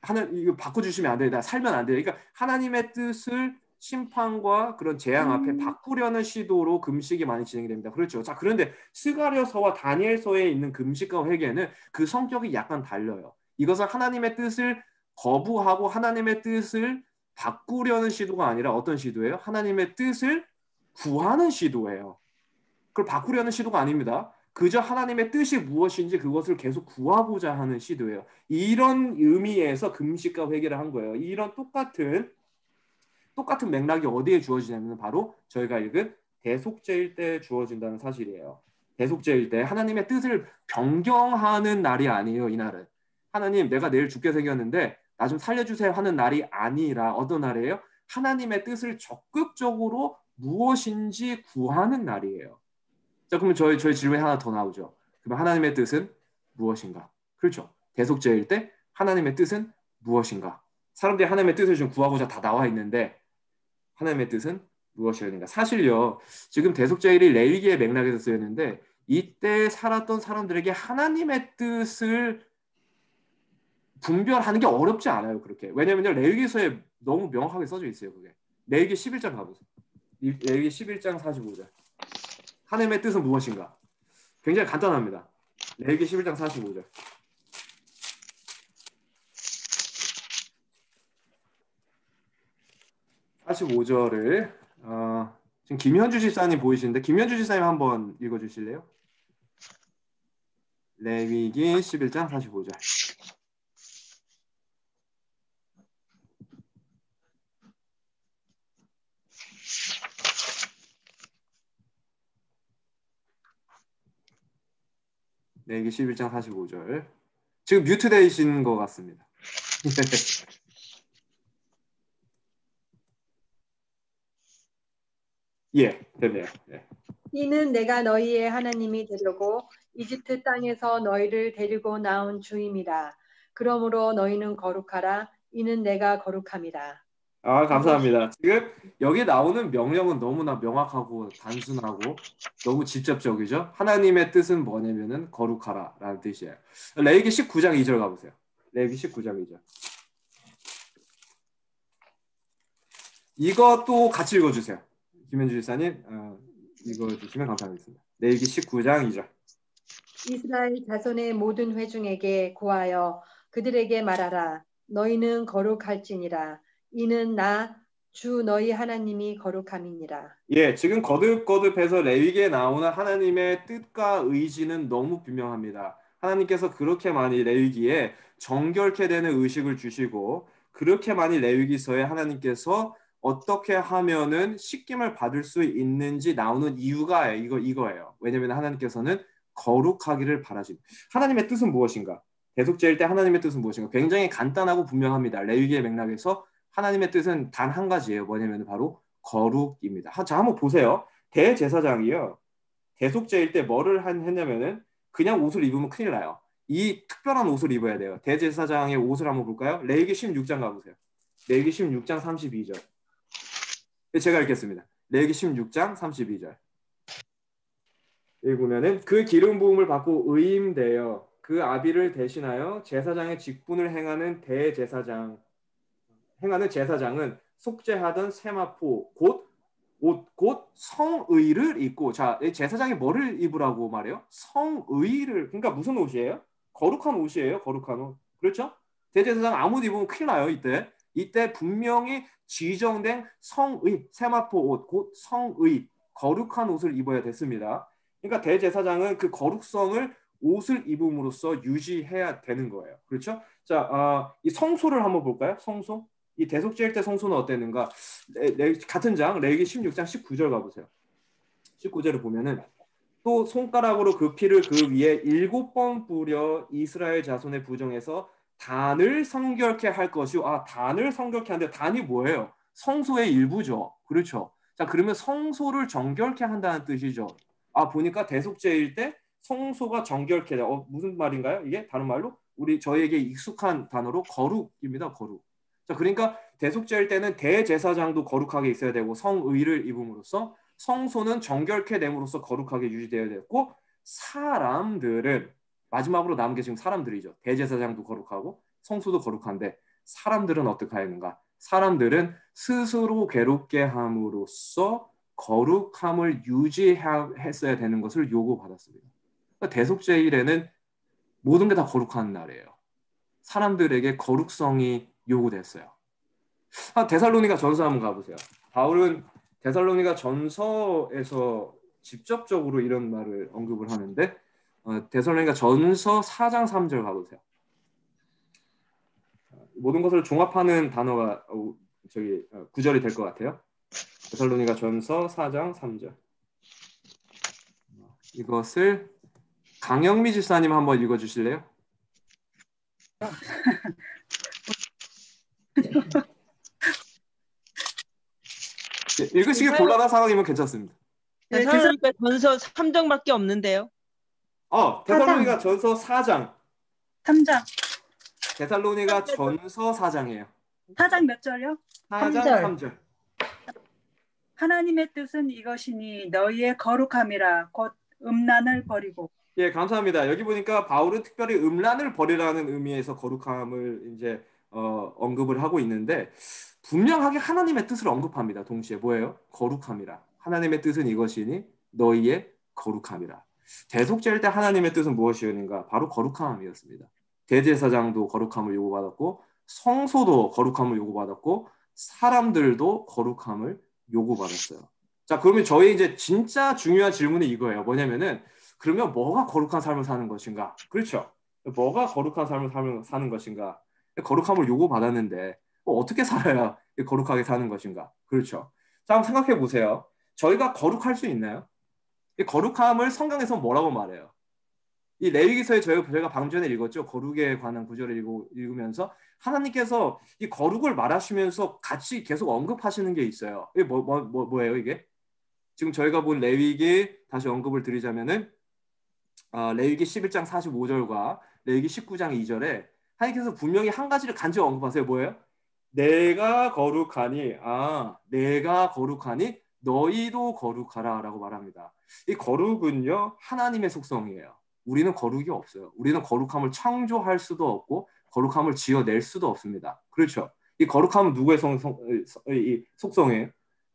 바꿔주시면 안 돼. 나 살면 안 돼. 그러니까 하나님의 뜻을 심판과 그런 재앙 앞에 바꾸려는 시도로 금식이 많이 진행이 됩니다. 그렇죠. 자, 그런데 스가랴서와 다니엘서에 있는 금식과 회개는 그 성격이 약간 달라요. 이것은 하나님의 뜻을 거부하고 하나님의 뜻을 바꾸려는 시도가 아니라 어떤 시도예요? 하나님의 뜻을 구하는 시도예요. 그걸 바꾸려는 시도가 아닙니다. 그저 하나님의 뜻이 무엇인지 그것을 계속 구하고자 하는 시도예요. 이런 의미에서 금식과 회개를 한 거예요. 이런 똑같은 맥락이 어디에 주어지냐면 바로 저희가 읽은 대속죄일 때 주어진다는 사실이에요. 대속죄일 때 하나님의 뜻을 변경하는 날이 아니에요. 이날은 하나님, 내가 내일 죽게 생겼는데 나 좀 살려주세요 하는 날이 아니라 어떤 날이에요? 하나님의 뜻을 적극적으로 무엇인지 구하는 날이에요. 자, 그러면 저희 질문이 하나 더 나오죠. 그럼 하나님의 뜻은 무엇인가? 그렇죠. 대속죄일 때 하나님의 뜻은 무엇인가? 사람들이 하나님의 뜻을 좀 구하고자 다 나와 있는데 하나님의 뜻은 무엇이었는가? 사실요, 지금 대속죄일이 레위기의 맥락에서 쓰였는데 이때 살았던 사람들에게 하나님의 뜻을 분별하는 게 어렵지 않아요. 그렇게. 왜냐면요, 레위기서에 너무 명확하게 써져 있어요. 그게. 레위기 11장 가보세요. 레위기 11장 45절. 하나님의 뜻은 무엇인가? 굉장히 간단합니다. 레위기 11장 45절. 45절을 지금 김현주 집사님 보이시는데 김현주 집사님 한번 읽어주실래요? 레위기 11장 45절. 레위기 11장 45절. 지금 뮤트되신 것 같습니다. 예, 되네요. 예. 이는 내가 너희의 하나님이 되려고 이집트 땅에서 너희를 데리고 나온 주임이라. 그러므로 너희는 거룩하라. 이는 내가 거룩함이라. 감사합니다. 지금 여기 나오는 명령은 너무나 명확하고 단순하고 너무 직접적이죠. 하나님의 뜻은 뭐냐면은 거룩하라라는 뜻이에요. 레위기 19장 2절 가보세요. 레위기 19장 2절. 이것도 같이 읽어주세요. 김현주 집사님 읽어주시면 감사하겠습니다. 레위기 19장 2절. 이스라엘 자손의 모든 회중에게 고하여 그들에게 말하라. 너희는 거룩할지니라. 이는 나 주 너희 하나님이 거룩함이니라. 예, 지금 거듭거듭해서 레위기에 나오는 하나님의 뜻과 의지는 너무 분명합니다. 하나님께서 그렇게 많이 레위기에 정결케 되는 의식을 주시고 그렇게 많이 레위기서에 하나님께서 어떻게 하면은 씻김을 받을 수 있는지 나오는 이유가 이거예요. 왜냐하면 하나님께서는 거룩하기를 바라십니다. 하나님의 뜻은 무엇인가? 대속죄일 때 하나님의 뜻은 무엇인가? 굉장히 간단하고 분명합니다. 레위기의 맥락에서 하나님의 뜻은 단 한 가지예요. 뭐냐면 바로 거룩입니다. 자, 한번 보세요. 대제사장이요. 대속죄일 때 뭐를 했냐면은 그냥 옷을 입으면 큰일 나요. 이 특별한 옷을 입어야 돼요. 대제사장의 옷을 한번 볼까요? 레위기 16장 가보세요. 레위기 16장 32절. 제가 읽겠습니다. 레위기 16장 32절. 읽으면은 그 기름 부음을 받고 의임되어 그 아비를 대신하여 제사장의 직분을 행하는 제사장은 속죄하던 세마포 곧 성의를 입고, 자, 제사장이 뭐를 입으라고 말해요? 성의를. 그러니까 무슨 옷이에요? 거룩한 옷이에요. 거룩한 옷. 그렇죠? 대제사장 아무 옷 입으면 큰일 나요. 이때 분명히 지정된 성의, 세마포 옷, 곧 성의, 거룩한 옷을 입어야 됐습니다. 그러니까 대제사장은 그 거룩성을 옷을 입음으로써 유지해야 되는 거예요. 그렇죠? 자, 이 성소를 한번 볼까요? 성소. 이 대속죄일 때 성소는 어땠는가? 같은 장 레위기 16장 19절 가보세요. 19절을 보면은 또 손가락으로 그 피를 그 위에 7번 뿌려 이스라엘 자손의 부정에서 단을 성결케 할 것이요. 단을 성결케 하는데 단이 뭐예요? 성소의 일부죠. 그렇죠. 자, 그러면 성소를 정결케 한다는 뜻이죠. 보니까 대속죄일 때 성소가 정결케. 무슨 말인가요? 이게 다른 말로 저희에게 익숙한 단어로 거룩입니다. 거룩. 자, 그러니까 대속죄일 때는 대제사장도 거룩하게 있어야 되고 성의를 입음으로써 성소는 정결케 됨으로써 거룩하게 유지되어야 됐고, 사람들은 마지막으로 남은 게 지금 사람들이죠. 대제사장도 거룩하고 성소도 거룩한데 사람들은 어떻게 하였는가? 사람들은 스스로 괴롭게 함으로써 거룩함을 유지했어야 되는 것을 요구받았습니다. 그러니까 대속죄일에는 모든 게 다 거룩한 날이에요. 사람들에게 거룩성이 요구됐어요. 데살로니가 전서 한번 가보세요. 바울은 데살로니가 전서에서 직접적으로 이런 말을 언급을 하는데, 데살로니가 전서 4장 3절 가보세요. 모든 것을 종합하는 단어가 구절이 될 것 같아요. 데살로니가 전서 4장 3절. 이것을 강영미 집사님 한번 읽어주실래요? 읽으시기 곤란한 상황이면 괜찮습니다. 데살로니가 전서 3장밖에 없는데요. 데살로니가 전서 4장. 3장. 데살로니가 전서 4장이에요. 4장 몇 절요? 4장 3절. 하나님의 뜻은 이것이니 너희의 거룩함이라 곧 음란을 버리고. 예, 감사합니다. 여기 보니까 바울은 특별히 음란을 버리라는 의미에서 거룩함을 이제 언급을 하고 있는데, 분명하게 하나님의 뜻을 언급합니다. 동시에 뭐예요? 거룩함이라. 하나님의 뜻은 이것이니 너희의 거룩함이라. 대속죄일 때 하나님의 뜻은 무엇이었는가? 바로 거룩함이었습니다. 대제사장도 거룩함을 요구받았고 성소도 거룩함을 요구받았고 사람들도 거룩함을 요구받았어요. 자, 그러면 저희 이제 진짜 중요한 질문이 이거예요. 뭐냐면은 그러면 뭐가 거룩한 삶을 사는 것인가? 그렇죠. 뭐가 거룩한 삶을 사는 것인가? 거룩함을 요구받았는데 어떻게 살아야 거룩하게 사는 것인가? 그렇죠. 자, 한번 생각해 보세요. 저희가 거룩할 수 있나요? 이 거룩함을 성경에서 뭐라고 말해요? 이 레위기서에 저희가 방금 전에 읽었죠. 거룩에 관한 구절을 읽으면서 하나님께서 이 거룩을 말하시면서 같이 계속 언급하시는 게 있어요. 이게 뭐예요, 이게? 지금 저희가 본 레위기 다시 언급을 드리자면은 레위기 11장 45절과 레위기 19장 2절에 하나님께서 분명히 한 가지를 간절히 언급하세요. 뭐예요? 내가 거룩하니 너희도 거룩하라 라고 말합니다. 이 거룩은요 하나님의 속성이에요. 우리는 거룩이 없어요. 우리는 거룩함을 창조할 수도 없고 거룩함을 지어낼 수도 없습니다. 그렇죠? 이 거룩함은 누구의 속성이에요?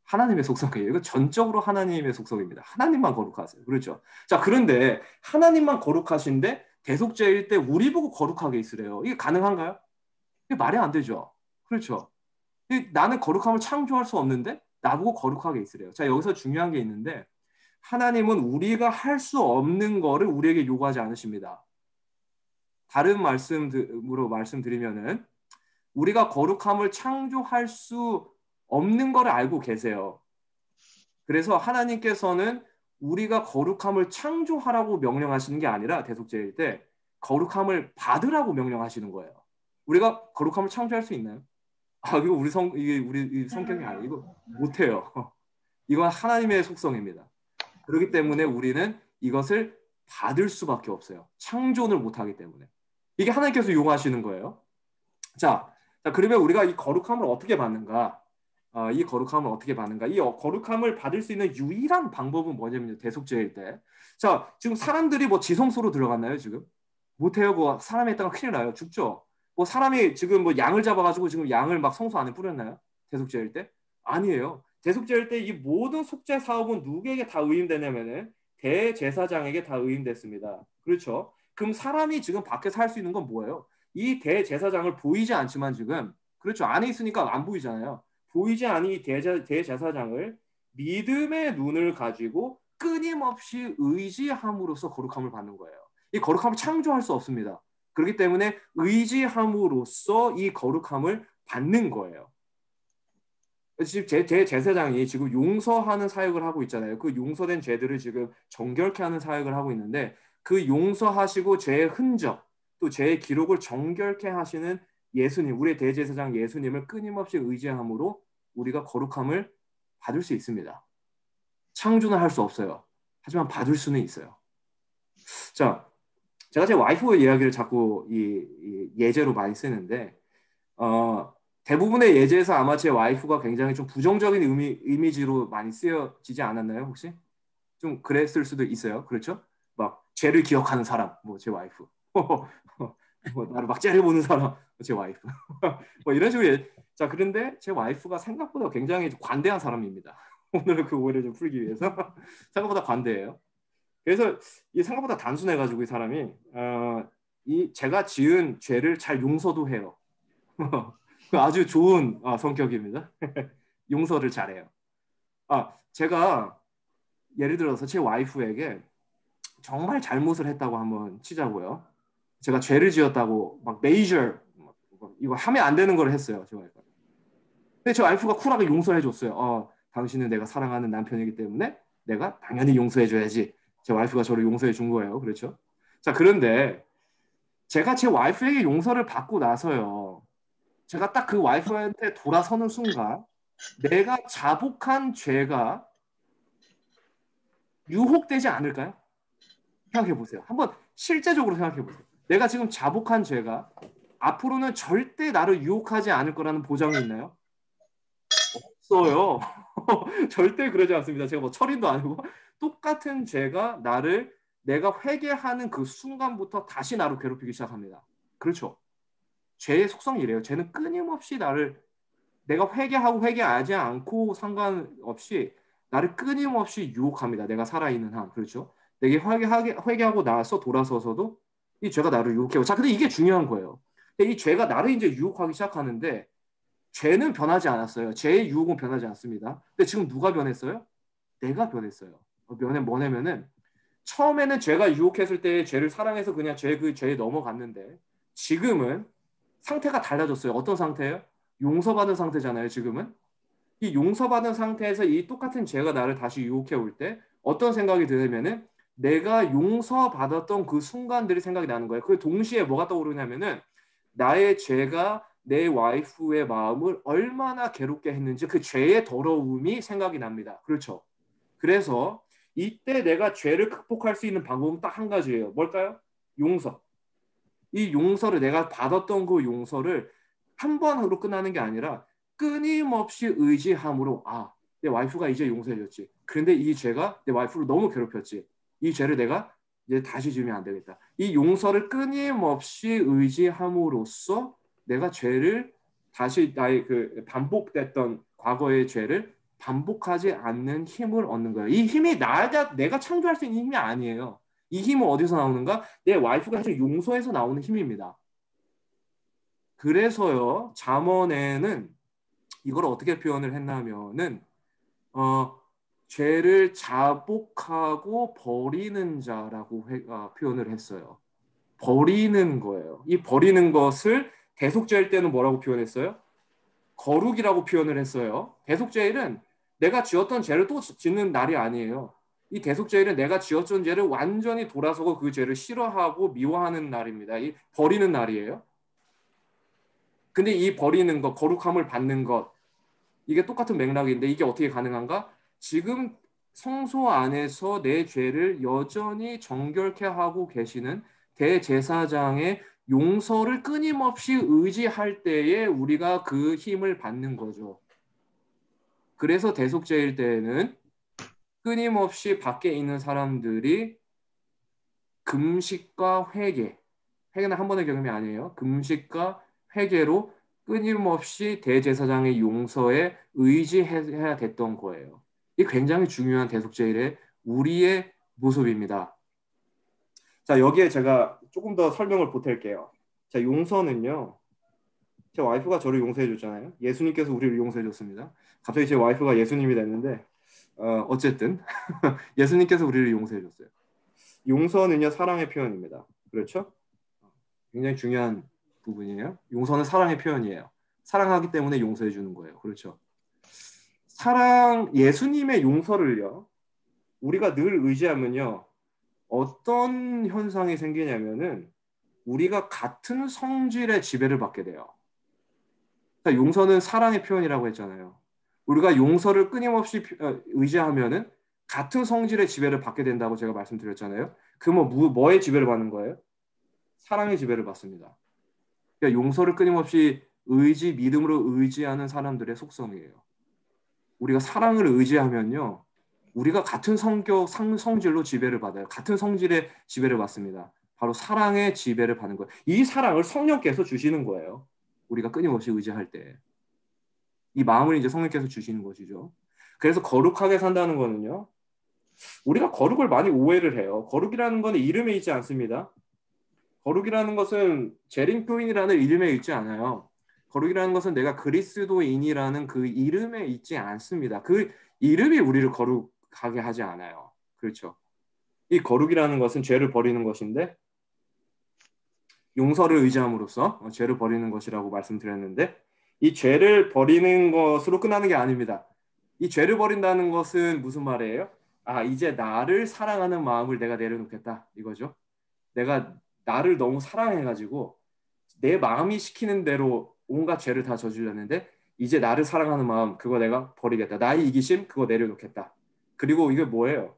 하나님의 속성이에요. 이거 전적으로 하나님의 속성입니다. 하나님만 거룩하세요. 그렇죠? 자, 그런데 하나님만 거룩하신데 대속죄일 때 우리 보고 거룩하게 있으래요. 이게 가능한가요? 이게 말이 안 되죠. 그렇죠? 나는 거룩함을 창조할 수 없는데 나보고 거룩하게 있으래요. 자, 여기서 중요한 게 있는데 하나님은 우리가 할 수 없는 거를 우리에게 요구하지 않으십니다. 다른 말씀으로 말씀드리면은 우리가 거룩함을 창조할 수 없는 거를 알고 계세요. 그래서 하나님께서는 우리가 거룩함을 창조하라고 명령하시는 게 아니라 대속죄일 때 거룩함을 받으라고 명령하시는 거예요. 우리가 거룩함을 창조할 수 있나요? 이거 이게 우리 성격이 아니고 못해요. 이건 하나님의 속성입니다. 그렇기 때문에 우리는 이것을 받을 수밖에 없어요. 창조를 못하기 때문에. 이게 하나님께서 요구하시는 거예요. 자, 그러면 우리가 이 거룩함을 어떻게 받는가? 이 거룩함을 어떻게 받는가? 이 거룩함을 받을 수 있는 유일한 방법은 뭐냐면요. 대속죄일 때. 자, 지금 사람들이 뭐 지성소로 들어갔나요, 지금? 못해요. 뭐 사람이 있다가 큰일 나요. 죽죠. 뭐 사람이 지금 뭐 양을 잡아가지고 지금 양을 막 성소 안에 뿌렸나요? 대속죄일 때? 아니에요. 대속죄일 때 이 모든 속죄 사업은 누구에게 다 의임되냐면은 대제사장에게 다 의임됐습니다. 그렇죠? 그럼 사람이 지금 밖에서 할 수 있는 건 뭐예요? 이 대제사장을 보이지 않지만 지금 그렇죠. 안에 있으니까 안 보이잖아요. 보이지 않은 이 대제사장을 믿음의 눈을 가지고 끊임없이 의지함으로써 거룩함을 받는 거예요. 이 거룩함을 창조할 수 없습니다. 그렇기 때문에 의지함으로써 이 거룩함을 받는 거예요. 지금 제 제사장이 지금 용서하는 사역을 하고 있잖아요. 그 용서된 죄들을 지금 정결케 하는 사역을 하고 있는데 그 용서하시고 죄의 흔적 또 죄의 기록을 정결케 하시는 예수님, 우리의 대제사장 예수님을 끊임없이 의지함으로 우리가 거룩함을 받을 수 있습니다. 창조는 할 수 없어요. 하지만 받을 수는 있어요. 자, 제가 제 와이프의 이야기를 자꾸 이 예제로 많이 쓰는데 대부분의 예제에서 아마 제 와이프가 굉장히 좀 부정적인 이미지로 많이 쓰여지지 않았나요? 혹시? 좀 그랬을 수도 있어요. 그렇죠? 막 죄를 기억하는 사람, 뭐 제 와이프. 뭐 나를 막 째려보는 사람, 제 와이프. 뭐 이런 식으로. 자, 그런데 제 와이프가 생각보다 굉장히 관대한 사람입니다. 오늘은 그 오해를 좀 풀기 위해서 생각보다 관대해요. 그래서 이 생각보다 단순해가지고 이 사람이 이 제가 지은 죄를 잘 용서도 해요. 아주 좋은 성격입니다. 용서를 잘해요. 제가 예를 들어서 제 와이프에게 정말 잘못을 했다고 한번 치자고요. 제가 죄를 지었다고 막 메이저 이거 하면 안 되는 걸 했어요. 제 와이프가. 근데 제 와이프가 쿨하게 용서해 줬어요. 당신은 내가 사랑하는 남편이기 때문에 내가 당연히 용서해 줘야지. 제 와이프가 저를 용서해 준 거예요. 그렇죠? 자, 그런데 제가 제 와이프에게 용서를 받고 나서요. 제가 딱 그 와이프한테 돌아서는 순간 내가 자복한 죄가 유혹되지 않을까요? 생각해 보세요. 한번 실제적으로 생각해 보세요. 내가 지금 자복한 죄가 앞으로는 절대 나를 유혹하지 않을 거라는 보장이 있나요? 없어요. 절대 그러지 않습니다. 제가 뭐 철인도 아니고 똑같은 죄가 내가 회개하는 그 순간부터 다시 나를 괴롭히기 시작합니다. 그렇죠? 죄의 속성이 이래요. 죄는 끊임없이 내가 회개하고 회개하지 않고 상관없이 나를 끊임없이 유혹합니다. 내가 살아있는 한. 그렇죠? 내가 회개하고 나서 돌아서서도 이 죄가 나를 유혹해요. 자, 근데 이게 중요한 거예요. 이 죄가 나를 이제 유혹하기 시작하는데 죄는 변하지 않았어요. 죄의 유혹은 변하지 않습니다. 근데 지금 누가 변했어요? 내가 변했어요. 뭐냐면은 처음에는 죄가 유혹했을 때 죄를 사랑해서 그냥 그 죄에 넘어갔는데 지금은 상태가 달라졌어요. 어떤 상태예요? 용서받은 상태잖아요. 지금은. 이 용서받은 상태에서 이 똑같은 죄가 나를 다시 유혹해 올 때 어떤 생각이 들냐면은 내가 용서받았던 그 순간들이 생각이 나는 거예요. 그 동시에 뭐가 떠오르냐면은 나의 죄가 내 와이프의 마음을 얼마나 괴롭게 했는지 그 죄의 더러움이 생각이 납니다. 그렇죠? 그래서 이때 내가 죄를 극복할 수 있는 방법은 딱 한 가지예요. 뭘까요? 용서. 이 용서를 내가 받았던 그 용서를 한 번으로 끝나는 게 아니라 끊임없이 의지함으로 내 와이프가 이제 용서해줬지. 그런데 이 죄가 내 와이프를 너무 괴롭혔지. 이 죄를 내가 이제 다시 지으면 안 되겠다. 이 용서를 끊임없이 의지함으로써 내가 죄를 다시 나의 그 반복됐던 과거의 죄를 반복하지 않는 힘을 얻는 거예요. 이 힘이 내가 창조할 수 있는 힘이 아니에요. 이 힘은 어디서 나오는가? 내 와이프가 사실 용서해서 나오는 힘입니다. 그래서요, 잠언에는 이걸 어떻게 표현을 했냐면은 죄를 자복하고 버리는 자라고 표현을 했어요. 버리는 거예요. 이 버리는 것을 대속죄일 때는 뭐라고 표현했어요? 거룩이라고 표현을 했어요. 대속죄일은 내가 지었던 죄를 또 짓는 날이 아니에요. 이 대속죄일은 내가 지었던 죄를 완전히 돌아서고 그 죄를 싫어하고 미워하는 날입니다. 이 버리는 날이에요. 근데 이 버리는 것, 거룩함을 받는 것, 이게 똑같은 맥락인데 이게 어떻게 가능한가? 지금 성소 안에서 내 죄를 여전히 정결케 하고 계시는 대제사장의 용서를 끊임없이 의지할 때에 우리가 그 힘을 받는 거죠. 그래서 대속죄일 때에는 끊임없이 밖에 있는 사람들이 금식과 회개는 한 번의 경험이 아니에요. 금식과 회개로 끊임없이 대제사장의 용서에 의지해야 됐던 거예요. 이게 굉장히 중요한 대속죄일의 우리의 모습입니다. 자, 여기에 제가 조금 더 설명을 보탤게요. 자, 용서는요. 제 와이프가 저를 용서해 줬잖아요. 예수님께서 우리를 용서해 줬습니다. 갑자기 제 와이프가 예수님이 됐는데 어쨌든 예수님께서 우리를 용서해 줬어요. 용서는요, 사랑의 표현입니다. 그렇죠? 굉장히 중요한 부분이에요. 용서는 사랑의 표현이에요. 사랑하기 때문에 용서해 주는 거예요. 그렇죠? 예수님의 용서를요, 우리가 늘 의지하면요, 어떤 현상이 생기냐면은 우리가 같은 성질의 지배를 받게 돼요. 그러니까 용서는 사랑의 표현이라고 했잖아요. 우리가 용서를 끊임없이 의지하면은 같은 성질의 지배를 받게 된다고 제가 말씀드렸잖아요. 그 뭐의 지배를 받는 거예요? 사랑의 지배를 받습니다. 그러니까 용서를 끊임없이 믿음으로 의지하는 사람들의 속성이에요. 우리가 사랑을 의지하면요, 우리가 같은 성질로 지배를 받아요. 같은 성질의 지배를 받습니다. 바로 사랑의 지배를 받는 거예요. 이 사랑을 성령께서 주시는 거예요. 우리가 끊임없이 의지할 때. 이 마음을 이제 성령께서 주시는 것이죠. 그래서 거룩하게 산다는 거는요, 우리가 거룩을 많이 오해를 해요. 거룩이라는 건 이름에 있지 않습니다. 거룩이라는 것은 제림교인이라는 이름에 있지 않아요. 거룩이라는 것은 내가 그리스도인이라는 그 이름에 있지 않습니다. 그 이름이 우리를 거룩하게 하지 않아요. 그렇죠? 이 거룩이라는 것은 죄를 버리는 것인데 용서를 의지함으로써 죄를 버리는 것이라고 말씀드렸는데 이 죄를 버리는 것으로 끝나는 게 아닙니다. 이 죄를 버린다는 것은 무슨 말이에요? 이제 나를 사랑하는 마음을 내가 내려놓겠다 이거죠. 내가 나를 너무 사랑해가지고 내 마음이 시키는 대로 온갖 죄를 다 저질렀는데 이제 나를 사랑하는 마음 그거 내가 버리겠다. 나의 이기심 그거 내려놓겠다. 그리고 이게 뭐예요?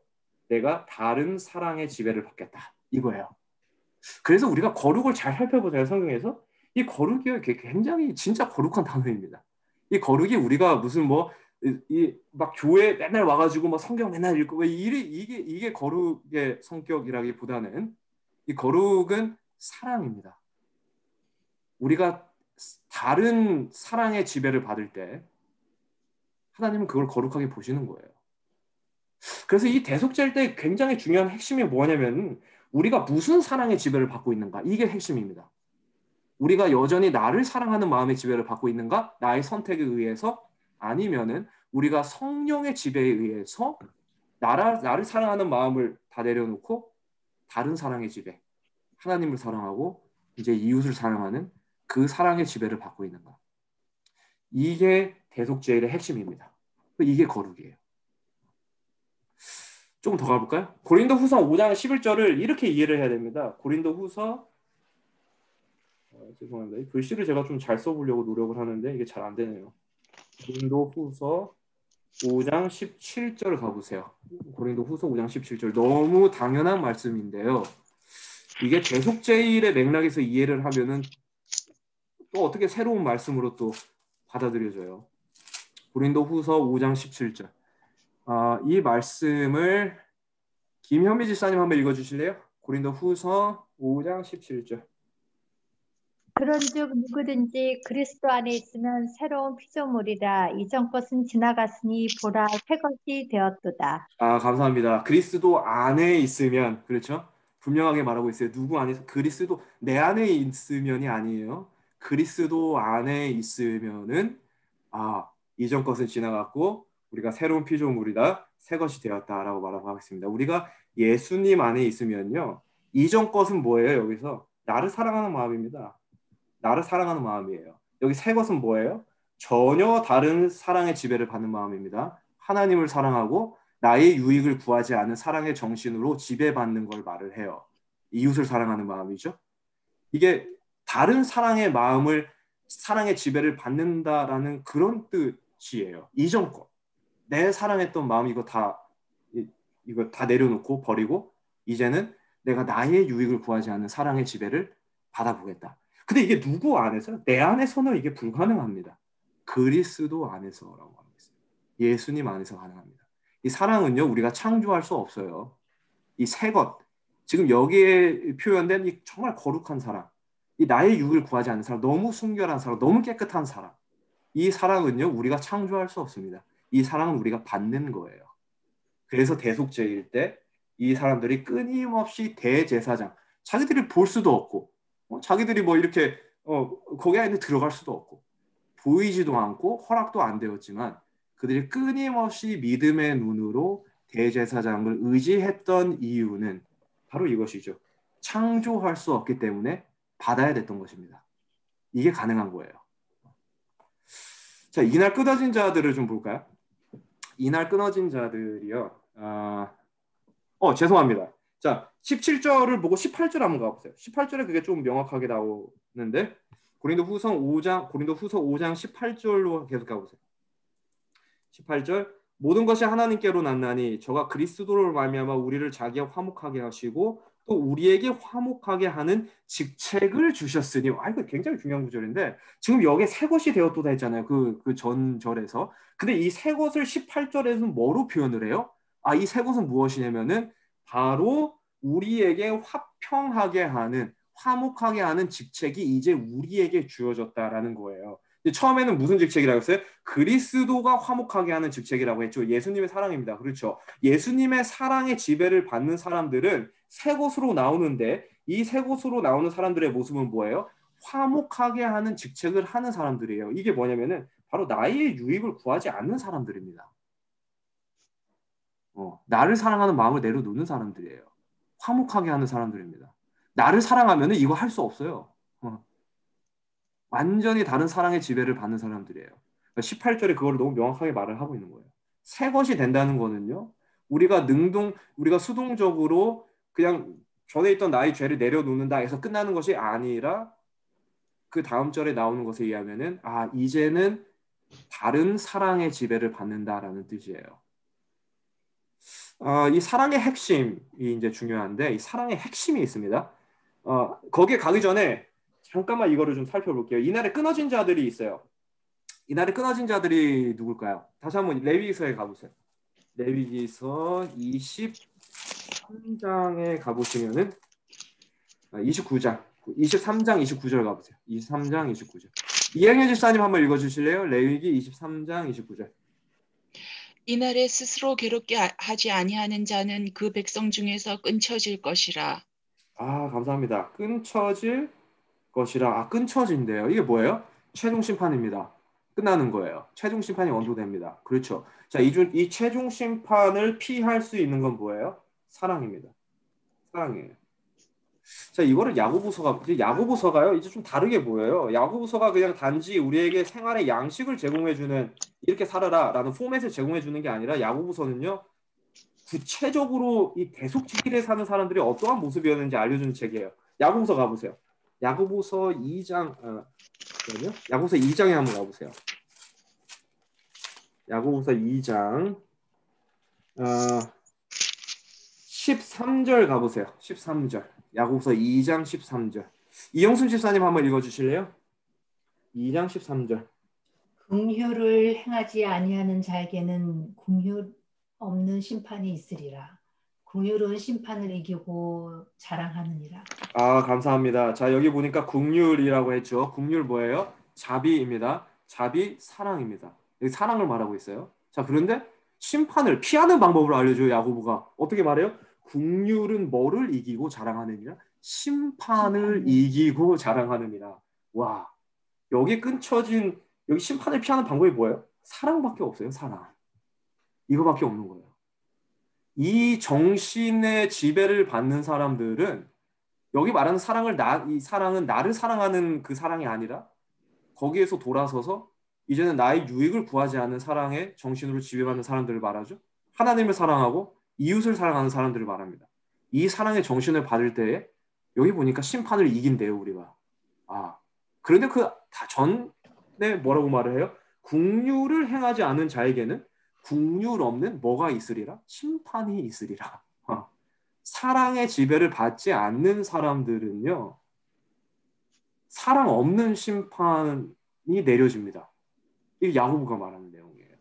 내가 다른 사랑의 지배를 받겠다. 이거예요. 그래서 우리가 거룩을 잘 살펴보자요. 성경에서 이 거룩이 굉장히 진짜 거룩한 단어입니다. 이 거룩이 우리가 무슨 막 교회 맨날 와가지고 막 성경 맨날 읽고 이게 거룩의 성격이라기보다는 이 거룩은 사랑입니다. 우리가 다른 사랑의 지배를 받을 때 하나님은 그걸 거룩하게 보시는 거예요. 그래서 이 대속죄일 때 굉장히 중요한 핵심이 뭐냐면 우리가 무슨 사랑의 지배를 받고 있는가 이게 핵심입니다. 우리가 여전히 나를 사랑하는 마음의 지배를 받고 있는가? 나의 선택에 의해서? 아니면은 우리가 성령의 지배에 의해서 나를 사랑하는 마음을 다 내려놓고 다른 사랑의 지배, 하나님을 사랑하고 이제 이웃을 사랑하는 그 사랑의 지배를 받고 있는가? 이게 대속죄일의 핵심입니다. 이게 거룩이에요. 조금 더 가볼까요? 고린도후서 5장 11절을 이렇게 이해를 해야 됩니다. 고린도후서 죄송합니다. 이 글씨를 제가 좀 잘 써보려고 노력을 하는데 이게 잘 안 되네요. 고린도후서 5장 17절 가보세요. 고린도후서 5장 17절 너무 당연한 말씀인데요. 이게 대속죄일의 맥락에서 이해를 하면은 또 어떻게 새로운 말씀으로 또 받아들여져요. 고린도후서 5장 17절. 이 말씀을 김현미 집사님 한번 읽어주실래요? 고린도후서 5장 17절. 그런즉 누구든지 그리스도 안에 있으면 새로운 피조물이라 이전 것은 지나갔으니 보라 새 것이 되었도다. 감사합니다. 그리스도 안에 있으면 그렇죠? 분명하게 말하고 있어요. 누구 안에서 그리스도 내 안에 있으면이 아니에요. 그리스도 안에 있으면은 이전 것은 지나갔고 우리가 새로운 피조물이다. 새 것이 되었다라고 말하고 하겠습니다. 우리가 예수님 안에 있으면요. 이전 것은 뭐예요? 여기서 나를 사랑하는 마음입니다. 나를 사랑하는 마음이에요. 여기 새 것은 뭐예요? 전혀 다른 사랑의 지배를 받는 마음입니다. 하나님을 사랑하고 나의 유익을 구하지 않는 사랑의 정신으로 지배받는 걸 말을 해요. 이웃을 사랑하는 마음이죠. 이게 다른 사랑의 마음을 사랑의 지배를 받는다라는 그런 뜻이에요. 이전 것. 내 사랑했던 마음 이거 다 내려놓고 버리고 이제는 내가 나의 유익을 구하지 않는 사랑의 지배를 받아보겠다. 근데 이게 누구 안에서? 내 안에서는 이게 불가능합니다. 그리스도 안에서라고 하고 있어요. 예수님 안에서 가능합니다. 이 사랑은요, 우리가 창조할 수 없어요. 이 새 것, 지금 여기에 표현된 이 정말 거룩한 사랑, 이 나의 유익을 구하지 않는 사랑, 너무 순결한 사랑, 너무 깨끗한 사랑, 이 사랑은요, 우리가 창조할 수 없습니다. 이 사랑은 우리가 받는 거예요. 그래서 대속죄일 때 이 사람들이 끊임없이 대제사장, 자기들이 볼 수도 없고, 자기들이 뭐 이렇게 거기 안에 들어갈 수도 없고, 보이지도 않고 허락도 안 되었지만 그들이 끊임없이 믿음의 눈으로 대제사장을 의지했던 이유는 바로 이것이죠. 창조할 수 없기 때문에 받아야 됐던 것입니다. 이게 가능한 거예요. 자, 이날 끊어진 자들을 좀 볼까요? 이날 끊어진 자들이요. 죄송합니다. 자, 17절을 보고 18절 한번 가보세요. 18절에 그게 좀 명확하게 나오는데 고린도후서 5장 18절로 계속 가보세요. 18절 모든 것이 하나님께로 났나니 저가 그리스도를 말미암아 우리를 자기와 화목하게 하시고 또 우리에게 화목하게 하는 직책을 주셨으니 이거 굉장히 중요한 구절인데 지금 여기에 새 것이 되었도다 했잖아요. 그 전절에서. 근데 이 새 것을 18절에서는 뭐로 표현을 해요? 이 새 것은 무엇이냐면은 바로 우리에게 화평하게 하는 화목하게 하는 직책이 이제 우리에게 주어졌다라는 거예요. 처음에는 무슨 직책이라고 했어요? 그리스도가 화목하게 하는 직책이라고 했죠. 예수님의 사랑입니다. 그렇죠. 예수님의 사랑의 지배를 받는 사람들은 새 것으로 나오는데 이 새 것으로 나오는 사람들의 모습은 뭐예요? 화목하게 하는 직책을 하는 사람들이에요. 이게 뭐냐면은 바로 나의 유익을 구하지 않는 사람들입니다. 나를 사랑하는 마음을 내려놓는 사람들이에요. 화목하게 하는 사람들입니다. 나를 사랑하면 이거 할 수 없어요. 완전히 다른 사랑의 지배를 받는 사람들이에요. 18절에 그걸 너무 명확하게 말을 하고 있는 거예요. 새 것이 된다는 거는요. 우리가 수동적으로 그냥 전에 있던 나의 죄를 내려놓는다 해서 끝나는 것이 아니라 그 다음 절에 나오는 것에 의하면은 이제는 다른 사랑의 지배를 받는다라는 뜻이에요. 이 사랑의 핵심이 이제 중요한데 이 사랑의 핵심이 있습니다. 거기에 가기 전에 잠깐만 이거를 좀 살펴볼게요. 이날에 끊어진 자들이 있어요. 이날에 끊어진 자들이 누굴까요? 다시 한번 레위기서에 가보세요. 레위기서 23장에 가보시면은 23장 29절 가보세요. 23장 29절. 이행현 집사님 한번 읽어주실래요? 레위기 23장 29절. 이날에 스스로 괴롭게 하지 아니하는 자는 그 백성 중에서 끊쳐질 것이라. 감사합니다. 끊쳐질 것이라. 끊쳐진대요. 이게 뭐예요? 최종 심판입니다. 끝나는 거예요. 최종 심판이 원도됩니다. 그렇죠. 자, 이 최종 심판을 피할 수 있는 건 뭐예요? 사랑입니다. 사랑이에요. 자, 이거를 야고보서가요. 이제 좀 다르게 보여요. 야고보서가 그냥 단지 우리에게 생활의 양식을 제공해주는 이렇게 살아라라는 포맷을 제공해주는 게 아니라 야고보서는요. 구체적으로 이 대속지길에 사는 사람들이 어떠한 모습이었는지 알려주는 책이에요. 야고보서 가보세요. 야고보서 2장 야고보서 2장에 한번 가보세요. 야고보서 2장 13절 가보세요. 13절. 야고보서 2장 13절. 이영순 집사님 한번 읽어주실래요? 2장 13절. 긍휼을 행하지 아니하는 자에게는 긍휼 없는 심판이 있으리라. 긍휼은 심판을 이기고 자랑하느니라. 감사합니다. 자, 여기 보니까 긍휼이라고 했죠. 긍휼 뭐예요? 자비입니다. 자비 사랑입니다. 여기 사랑을 말하고 있어요. 자, 그런데 심판을 피하는 방법을 알려줘요. 야고보가. 어떻게 말해요? 긍휼은 뭐를 이기고 자랑하느니라? 심판을 이기고 자랑하느니라. 와, 여기 심판을 피하는 방법이 뭐예요? 사랑밖에 없어요. 사랑. 이거밖에 없는 거예요. 이 정신의 지배를 받는 사람들은 여기 말하는 이 사랑은 나를 사랑하는 그 사랑이 아니라 거기에서 돌아서서 이제는 나의 유익을 구하지 않는 사랑의 정신으로 지배받는 사람들을 말하죠. 하나님을 사랑하고 이웃을 사랑하는 사람들을 말합니다. 이 사랑의 정신을 받을 때에 여기 보니까 심판을 이긴대요, 우리가. 그런데 그 다 전에 뭐라고 말을 해요? 긍휼을 행하지 않은 자에게는 긍휼 없는 뭐가 있으리라? 심판이 있으리라. 사랑의 지배를 받지 않는 사람들은요, 사랑 없는 심판이 내려집니다. 이게 야고보가 말하는 내용이에요.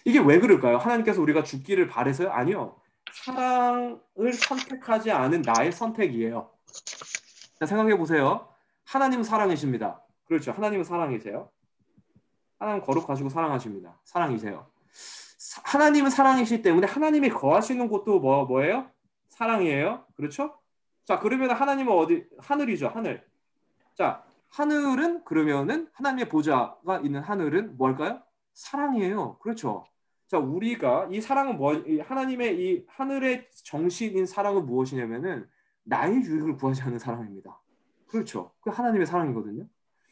이게 왜 그럴까요? 하나님께서 우리가 죽기를 바래서요? 아니요. 사랑을 선택하지 않은 나의 선택이에요. 자, 생각해 보세요. 하나님은 사랑이십니다. 그렇죠. 하나님은 사랑이세요. 하나님 거룩하시고 사랑하십니다. 사랑이세요. 하나님은 사랑이시기 때문에 하나님이 거하시는 곳도 뭐예요? 사랑이에요. 그렇죠? 자, 그러면 하나님은 어디? 하늘이죠. 하늘. 자, 하늘은 그러면은 하나님의 보좌가 있는 하늘은 뭘까요? 사랑이에요. 그렇죠? 자, 우리가 이 사랑은 하나님의 이 하늘의 정신인 사랑은 무엇이냐면은 나의 유익을 구하지 않는 사랑입니다. 그렇죠? 그 하나님의 사랑이거든요.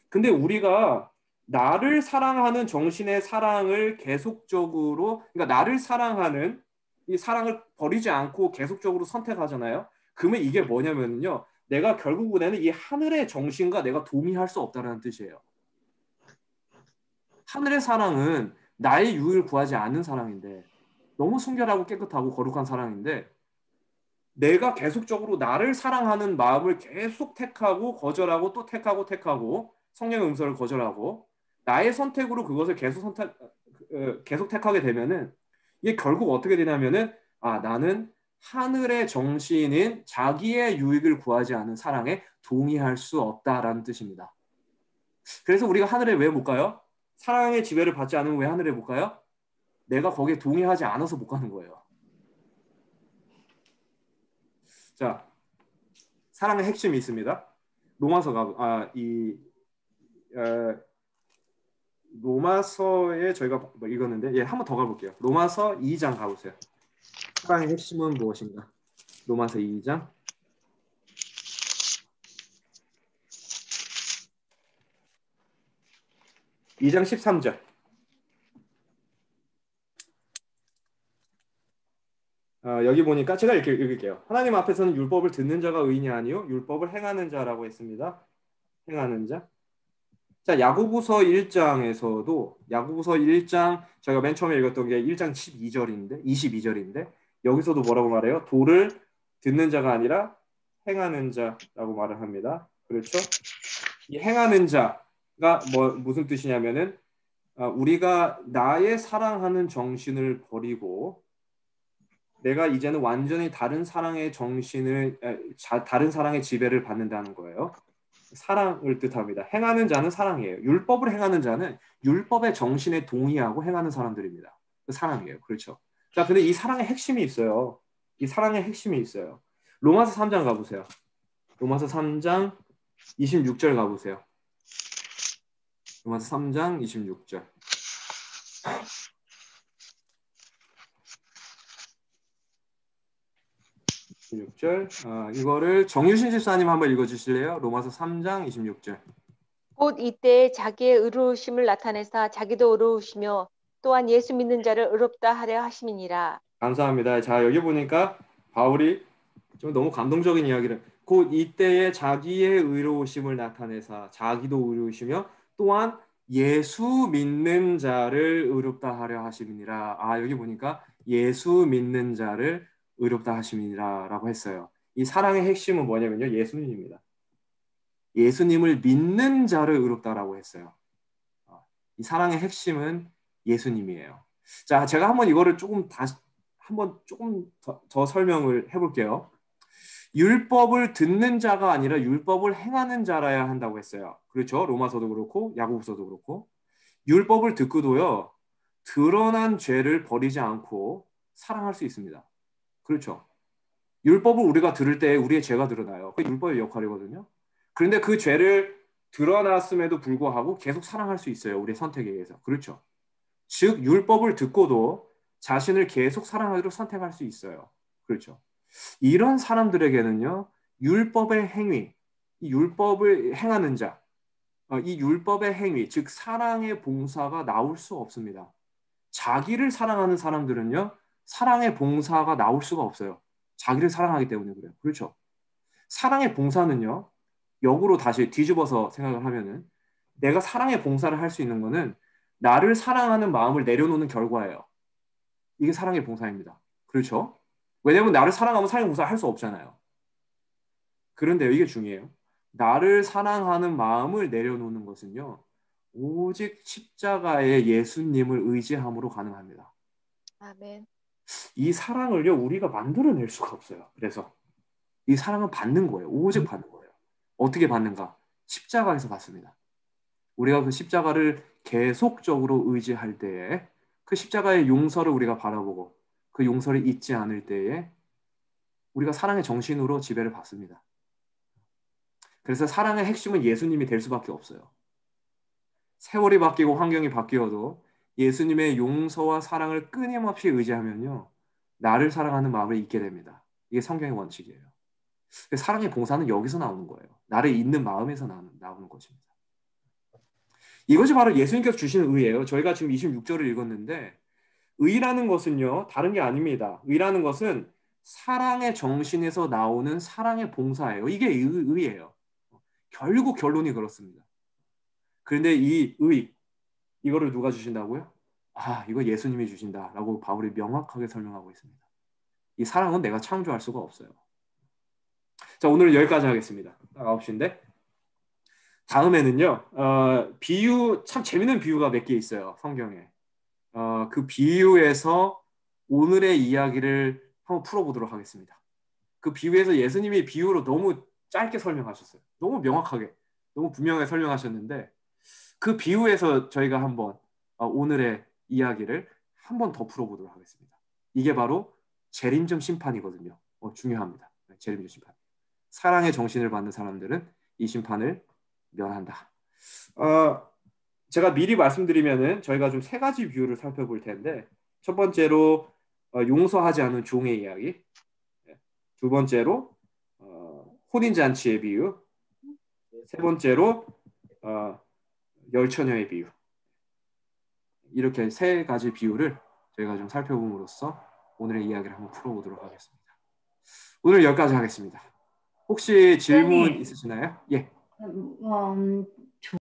근데 우리가 나를 사랑하는 정신의 사랑을 계속적으로, 그러니까 나를 사랑하는 이 사랑을 버리지 않고 계속적으로 선택하잖아요. 그러면 이게 뭐냐면요, 내가 결국에는 이 하늘의 정신과 내가 동의할 수 없다는 뜻이에요. 하늘의 사랑은 나의 유익을 구하지 않는 사랑인데, 너무 순결하고 깨끗하고 거룩한 사랑인데, 내가 계속적으로 나를 사랑하는 마음을 계속 택하고 거절하고 또 택하고 성령의 음성을 거절하고 나의 선택으로 그것을 계속 택하게 되면은 이게 결국 어떻게 되냐면은 나는 하늘의 정신인 자기의 유익을 구하지 않는 사랑에 동의할 수 없다라는 뜻입니다. 그래서 우리가 하늘에 왜 못 가요? 사랑의 지배를 받지 않으면 왜 하늘에 못 가요? 내가 거기에 동의하지 않아서 못 가는 거예요. 자, 사랑의 핵심이 있습니다. 로마서에 저희가 읽었는데, 한번 더 가볼게요. 로마서 2장 가보세요. 사랑의 핵심은 무엇인가? 로마서 2장. 2장 13절. 여기 보니까 제가 이렇게 읽을게요. 하나님 앞에서는 율법을 듣는 자가 의인이 아니요 율법을 행하는 자라고 했습니다. 행하는 자. 자, 야고보서 1장에서도 야고보서 1장 저희가 맨 처음에 읽었던 게 1장 22절인데 여기서도 뭐라고 말해요? 도를 듣는 자가 아니라 행하는 자라고 말을 합니다. 그렇죠? 이 행하는 자가 무슨 뜻이냐면은 우리가 나의 사랑하는 정신을 버리고 내가 이제는 완전히 다른 사랑의 다른 사랑의 지배를 받는다는 거예요. 사랑을 뜻합니다. 행하는 자는 사랑이에요. 율법을 행하는 자는 율법의 정신에 동의하고 행하는 사람들입니다. 그 사랑이에요. 그렇죠? 자, 근데 이 사랑의 핵심이 있어요. 이 사랑의 핵심이 있어요. 로마서 3장 가보세요. 로마서 3장 26절 가보세요. 로마서 3장 26절. 26절. 이거를 정유신 집사님 한번 읽어주실래요? 로마서 3장 26절. 곧 이때 자기의 의로우심을 나타내사 자기도 의로우시며 또한 예수 믿는 자를 의롭다 하려 하심이니라. 감사합니다. 자, 여기 보니까 바울이 좀 너무 감동적인 이야기를 곧 이때에 자기의 의로우심을 나타내사 자기도 의로우시며 또한 예수 믿는 자를 의롭다 하려 하심이니라. 여기 보니까 예수 믿는 자를 의롭다 하심이라라고 했어요. 이 사랑의 핵심은 뭐냐면요. 예수님입니다. 예수님을 믿는 자를 의롭다라고 했어요. 이 사랑의 핵심은 예수님이에요. 자, 제가 한번 이거를 조금 더 설명을 해볼게요. 율법을 듣는 자가 아니라 율법을 행하는 자라야 한다고 했어요. 그렇죠? 로마서도 그렇고 야고보서도 그렇고 율법을 듣고도요. 드러난 죄를 버리지 않고 사랑할 수 있습니다. 그렇죠? 율법을 우리가 들을 때 우리의 죄가 드러나요. 그게 율법의 역할이거든요. 그런데 그 죄를 드러났음에도 불구하고 계속 사랑할 수 있어요. 우리의 선택에 의해서. 그렇죠? 즉 율법을 듣고도 자신을 계속 사랑하기로 선택할 수 있어요. 그렇죠. 이런 사람들에게는요, 율법의 행위, 이 율법을 행하는 자, 이 율법의 행위, 즉 사랑의 봉사가 나올 수 없습니다. 자기를 사랑하는 사람들은요, 사랑의 봉사가 나올 수가 없어요. 자기를 사랑하기 때문에 그래요. 그렇죠. 사랑의 봉사는요, 역으로 다시 뒤집어서 생각을 하면은 내가 사랑의 봉사를 할 수 있는 거는 나를 사랑하는 마음을 내려놓는 결과예요. 이게 사랑의 봉사입니다. 그렇죠? 왜냐면 나를 사랑하면 사랑의 봉사를 할 수 없잖아요. 그런데요, 이게 중요해요. 나를 사랑하는 마음을 내려놓는 것은요, 오직 십자가의 예수님을 의지함으로 가능합니다. 아멘. 이 사랑을요, 우리가 만들어낼 수가 없어요. 그래서 이 사랑은 받는 거예요. 오직 받는 거예요. 어떻게 받는가? 십자가에서 받습니다. 우리가 그 십자가를 계속적으로 의지할 때에 그 십자가의 용서를 우리가 바라보고 그 용서를 잊지 않을 때에 우리가 사랑의 정신으로 지배를 받습니다. 그래서 사랑의 핵심은 예수님이 될 수밖에 없어요. 세월이 바뀌고 환경이 바뀌어도 예수님의 용서와 사랑을 끊임없이 의지하면요, 나를 사랑하는 마음을 잊게 됩니다. 이게 성경의 원칙이에요. 사랑의 봉사는 여기서 나오는 거예요. 나를 잊는 마음에서 나오는 것입니다. 이것이 바로 예수님께서 주시는 의예요. 저희가 지금 26절을 읽었는데 의라는 것은요, 다른 게 아닙니다. 의라는 것은 사랑의 정신에서 나오는 사랑의 봉사예요. 이게 의예요. 결국 결론이 그렇습니다. 그런데 이 의, 이거를 누가 주신다고요? 아, 이거 예수님이 주신다라고 바울이 명확하게 설명하고 있습니다. 이 사랑은 내가 창조할 수가 없어요. 자, 오늘 여기까지 하겠습니다. 9시인데. 다음에는요, 비유, 참 재밌는 비유가 몇 개 있어요, 성경에. 그 비유에서 오늘의 이야기를 한번 풀어보도록 하겠습니다. 그 비유에서 예수님이 비유로 너무 짧게 설명하셨어요. 너무 명확하게, 너무 분명하게 설명하셨는데 그 비유에서 저희가 한번 오늘의 이야기를 한번 더 풀어보도록 하겠습니다. 이게 바로 재림전 심판이거든요. 중요합니다. 재림전 심판. 사랑의 정신을 받는 사람들은 이 심판을 면한다. 제가 미리 말씀드리면은 저희가 좀 세 가지 비유를 살펴볼 텐데 첫 번째로 용서하지 않은 종의 이야기, 두 번째로 혼인잔치의 비유, 세 번째로 열처녀의 비유. 이렇게 세 가지 비유를 저희가 좀 살펴봄으로써 오늘의 이야기를 한번 풀어보도록 하겠습니다. 오늘 여기까지 하겠습니다. 혹시 질문 목사님, 있으시나요? 예.